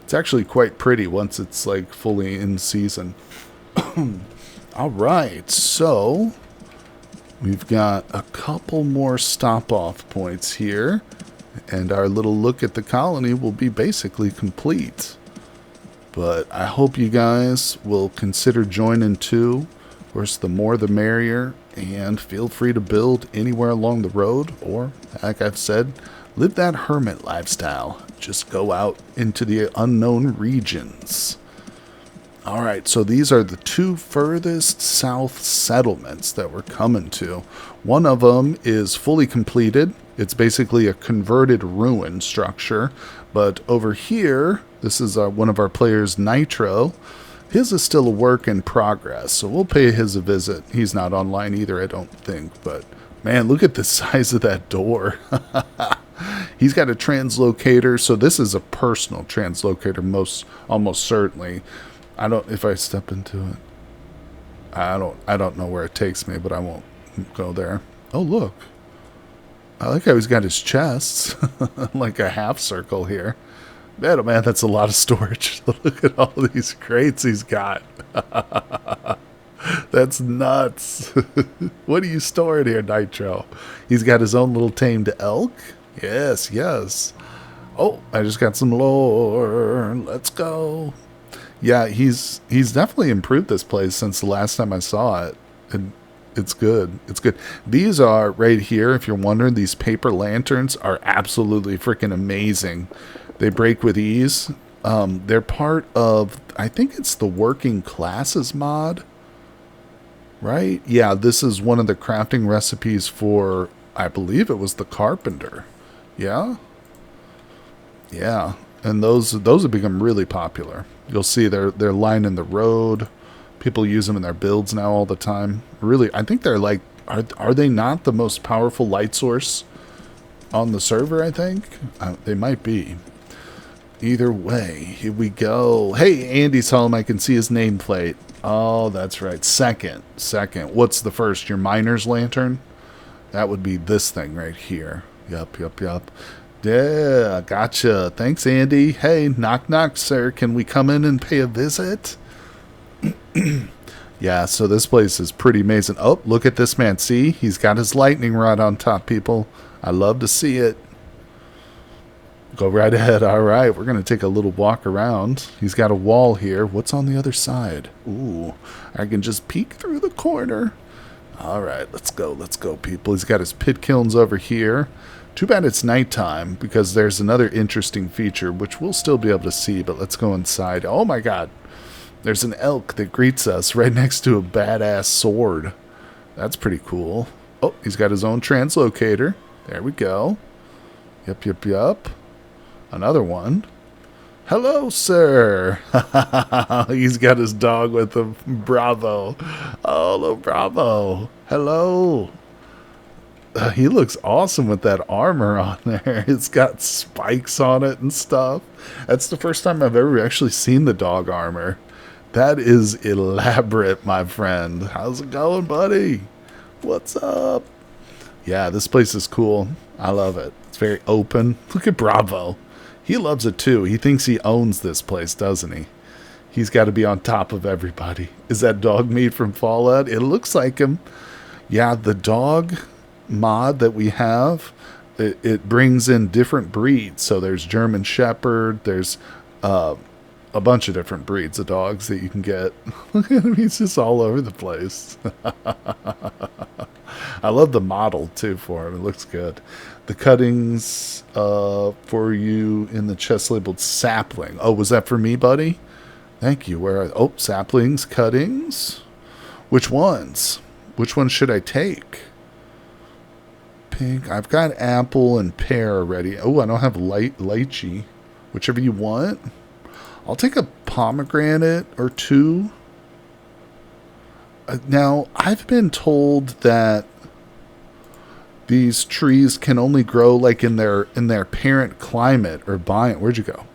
It's actually quite pretty once it's like fully in season. All right, so we've got a couple more stop-off points here, and our little look at the colony will be basically complete. But I hope you guys will consider joining too. Of course, the more the merrier, and feel free to build anywhere along the road, or, like I've said, live that hermit lifestyle. Just go out into the unknown regions. Alright, so these are the two furthest south settlements that we're coming to. One of them is fully completed. It's basically a converted ruin structure. But over here, this is one of our players, Nitro. His is still a work in progress, so we'll pay his a visit. He's not online either, I don't think. But, man, look at the size of that door. He's got a translocator, so this is a personal translocator, almost certainly. If I step into it, I don't know where it takes me, but I won't go there. Oh, look. I like how he's got his chests, like a half circle here. Man, oh man, that's a lot of storage. Look at all these crates he's got. That's nuts. What are you storing here, Nitro? He's got his own little tamed elk. Yes, yes. Oh, I just got some lore. Let's go. Yeah, he's definitely improved this place since the last time I saw it. And it's good. It's good. These are, right here, if you're wondering, these paper lanterns are absolutely freaking amazing. They break with ease. They're part of, I think it's the working classes mod. Right? Yeah, this is one of the crafting recipes for, I believe it was the carpenter. Yeah? Yeah. And those have become really popular. You'll see they're lining the road. People use them in their builds now all the time. Really, I think they're like, are they not the most powerful light source on the server, I think? They might be. Either way, here we go. Hey, Andy's home. I can see his nameplate. Oh, that's right. Second. What's the first? Your miner's lantern? That would be this thing right here. Yup. Yeah, gotcha. Thanks, Andy. Hey, knock, knock, sir. Can we come in and pay a visit? Yeah, so this place is pretty amazing. Oh, look at this man. See? He's got his lightning rod on top, people. I love to see it. Go right ahead. All right, we're going to take a little walk around. He's got a wall here. What's on the other side? Ooh, I can just peek through the corner. All right, let's go, people. He's got his pit kilns over here. Too bad it's nighttime, because there's another interesting feature, which we'll still be able to see, but let's go inside. Oh my god. There's an elk that greets us right next to a badass sword. That's pretty cool. Oh, he's got his own translocator. There we go. Yup. Another one. Hello, sir. He's got his dog with him. Bravo. Oh, hello, Bravo. Hello. He looks awesome with that armor on there. It's got spikes on it and stuff. That's the first time I've ever actually seen the dog armor. That is elaborate, my friend. How's it going, buddy? What's up? Yeah, this place is cool. I love it. It's very open. Look at Bravo. He loves it too. He thinks he owns this place, doesn't he? He's got to be on top of everybody. Is that dog meat from Fallout? It looks like him. Yeah, the dog mod that we have, it brings in different breeds. So there's German Shepherd. There's a bunch of different breeds of dogs that you can get. Look at him. He's just all over the place. I love the model, too, for him. It looks good. The cuttings for you in the chest labeled sapling. Oh, was that for me, buddy? Thank you. Oh, saplings, cuttings. Which ones? Which ones should I take? Pink. I've got apple and pear already. Oh, I don't have lychee. Whichever you want. I'll take a pomegranate or two. Now, I've been told that these trees can only grow like in their parent climate or biome. Where'd you go?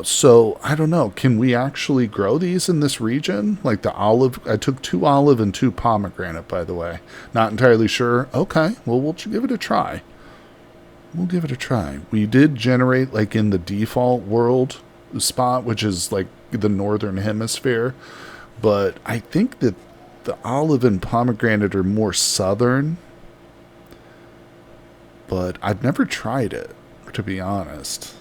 So I don't know. Can we actually grow these in this region? Like the olive, I took 2 olive and 2 pomegranate, by the way. Not entirely sure. Okay, well, we'll give it a try. We'll give it a try. We did generate like in the default world spot, which is like the northern hemisphere. But I think that the olive and pomegranate are more southern. But I've never tried it, to be honest.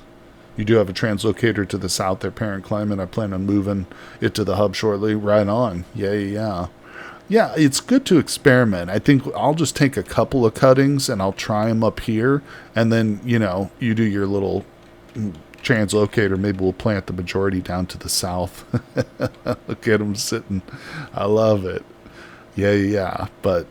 You do have a translocator to the south, their parent climate. I plan on moving it to the hub shortly. Right on. Yeah. Yeah, it's good to experiment. I think I'll just take a couple of cuttings and I'll try them up here. And then, you know, you do your little translocator. Maybe we'll plant the majority down to the south. Look at them sitting. I love it. Yeah. But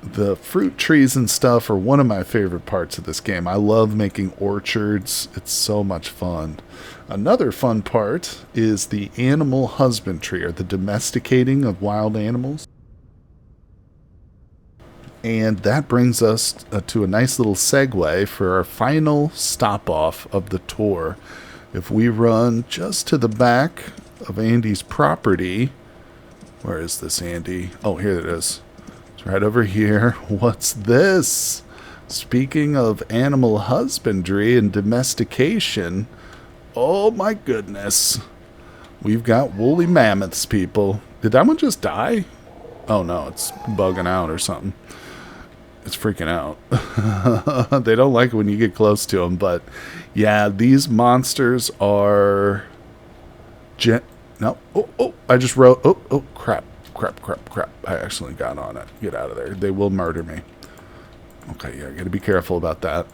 the fruit trees and stuff are one of my favorite parts of this game. I love making orchards. It's so much fun. Another fun part is the animal husbandry, or the domesticating of wild animals. And that brings us to a nice little segue for our final stop-off of the tour. If we run just to the back of Andy's property... Where is this, Andy? Oh, here it is. Right over here. What's this? Speaking of animal husbandry and domestication, oh my goodness. We've got woolly mammoths, people. Did that one just die? Oh no, it's bugging out or something. It's freaking out. They don't like it when you get close to them, but yeah, these monsters are... No. Oh, I just wrote... Oh, crap. I accidentally got on it. Get out of there. They will murder me. Okay, yeah, gotta be careful about that.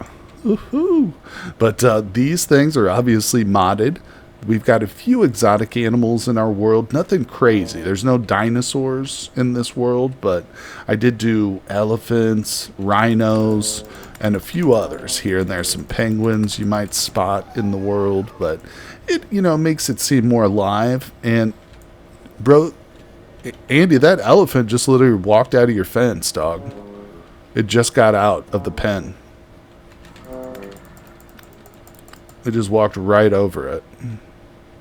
Woohoo! But these things are obviously modded. We've got a few exotic animals in our world. Nothing crazy. There's no dinosaurs in this world, but I did do elephants, rhinos, and a few others here and there. Some penguins you might spot in the world, but it, you know, makes it seem more alive. And, bro... Andy, that elephant just literally walked out of your fence, dog. It just got out of the pen. It just walked right over it.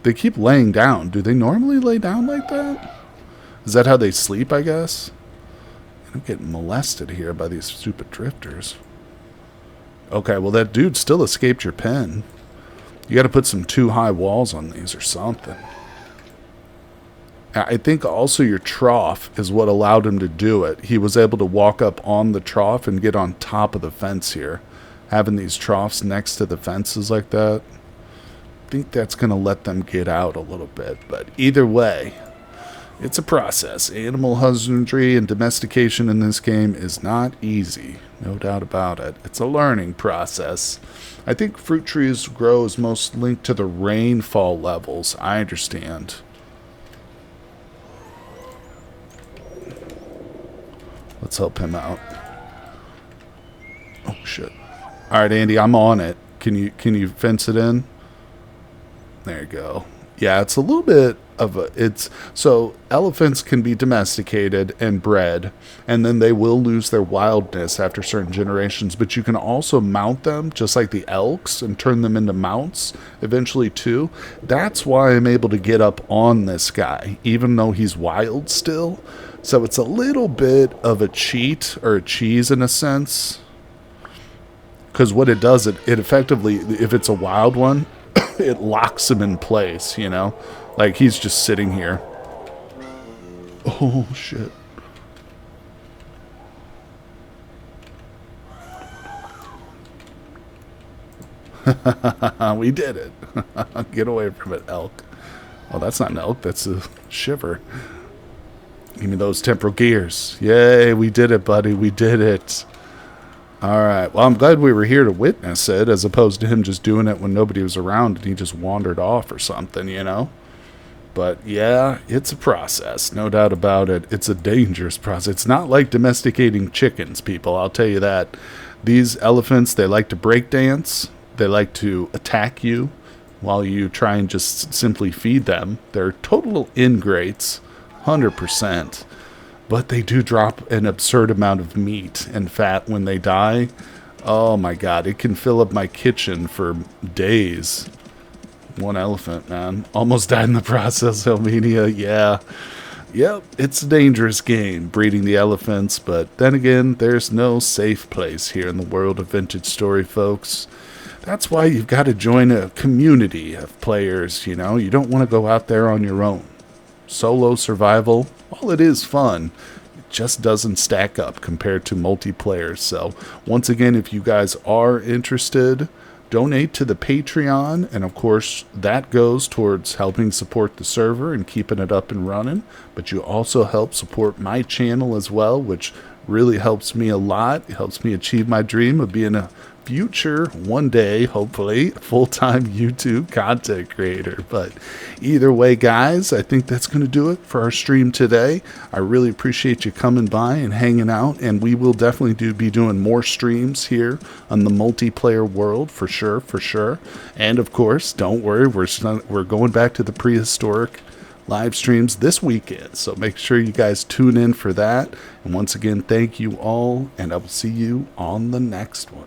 They keep laying down. Do they normally lay down like that? Is that how they sleep, I guess? I'm getting molested here by these stupid drifters. Okay, well, that dude still escaped your pen. You got to put some too high walls on these or something. I think also your trough is what allowed him to do it. He was able to walk up on the trough and get on top of the fence here. Having these troughs next to the fences like that, I think that's going to let them get out a little bit. But either way, it's a process. Animal husbandry and domestication in this game is not easy. No doubt about it. It's a learning process. I think fruit trees grow is most linked to the rainfall levels. I understand. Let's help him out. Oh shit. Alright, Andy, I'm on it. Can you fence it in? There you go. Yeah, it's a little bit of a... So, elephants can be domesticated and bred, and then they will lose their wildness after certain generations, but you can also mount them, just like the elks, and turn them into mounts eventually, too. That's why I'm able to get up on this guy, even though he's wild still. So it's a little bit of a cheat, or a cheese in a sense. Because what it does, it effectively, if it's a wild one, it locks him in place, you know? Like, he's just sitting here. Oh, shit. We did it. Get away from it, elk. Oh, that's not an elk. That's a shiver. Give me those temporal gears. Yay, we did it, buddy. We did it. All right. Well, I'm glad we were here to witness it, as opposed to him just doing it when nobody was around and he just wandered off or something, you know? But, yeah, it's a process. No doubt about it. It's a dangerous process. It's not like domesticating chickens, people. I'll tell you that. These elephants, they like to break dance. They like to attack you while you try and just simply feed them. They're total ingrates, 100%. but they do drop an absurd amount of meat and fat when they die. Oh my god, it can fill up my kitchen for days. One elephant, man. Almost died in the process, Helmania. Yeah. Yep, it's a dangerous game, breeding the elephants, but then again, there's no safe place here in the world of Vintage Story, folks. That's why you've got to join a community of players, you know? You don't want to go out there on your own. Solo survival, while it is fun, it just doesn't stack up compared to multiplayer. So, once again, if you guys are interested, donate to the Patreon, and of course that goes towards helping support the server and keeping it up and running, but you also help support my channel as well, which really helps me a lot. It helps me achieve my dream of being a future, one day, hopefully, full-time YouTube content creator. But either way, guys, I think that's going to do it for our stream today. I really appreciate you coming by and hanging out, and we will definitely be doing more streams here on the multiplayer world, for sure. And of course, don't worry, we're going back to the prehistoric live streams this weekend, so make sure you guys tune in for that. And once again, thank you all, and I will see you on the next one.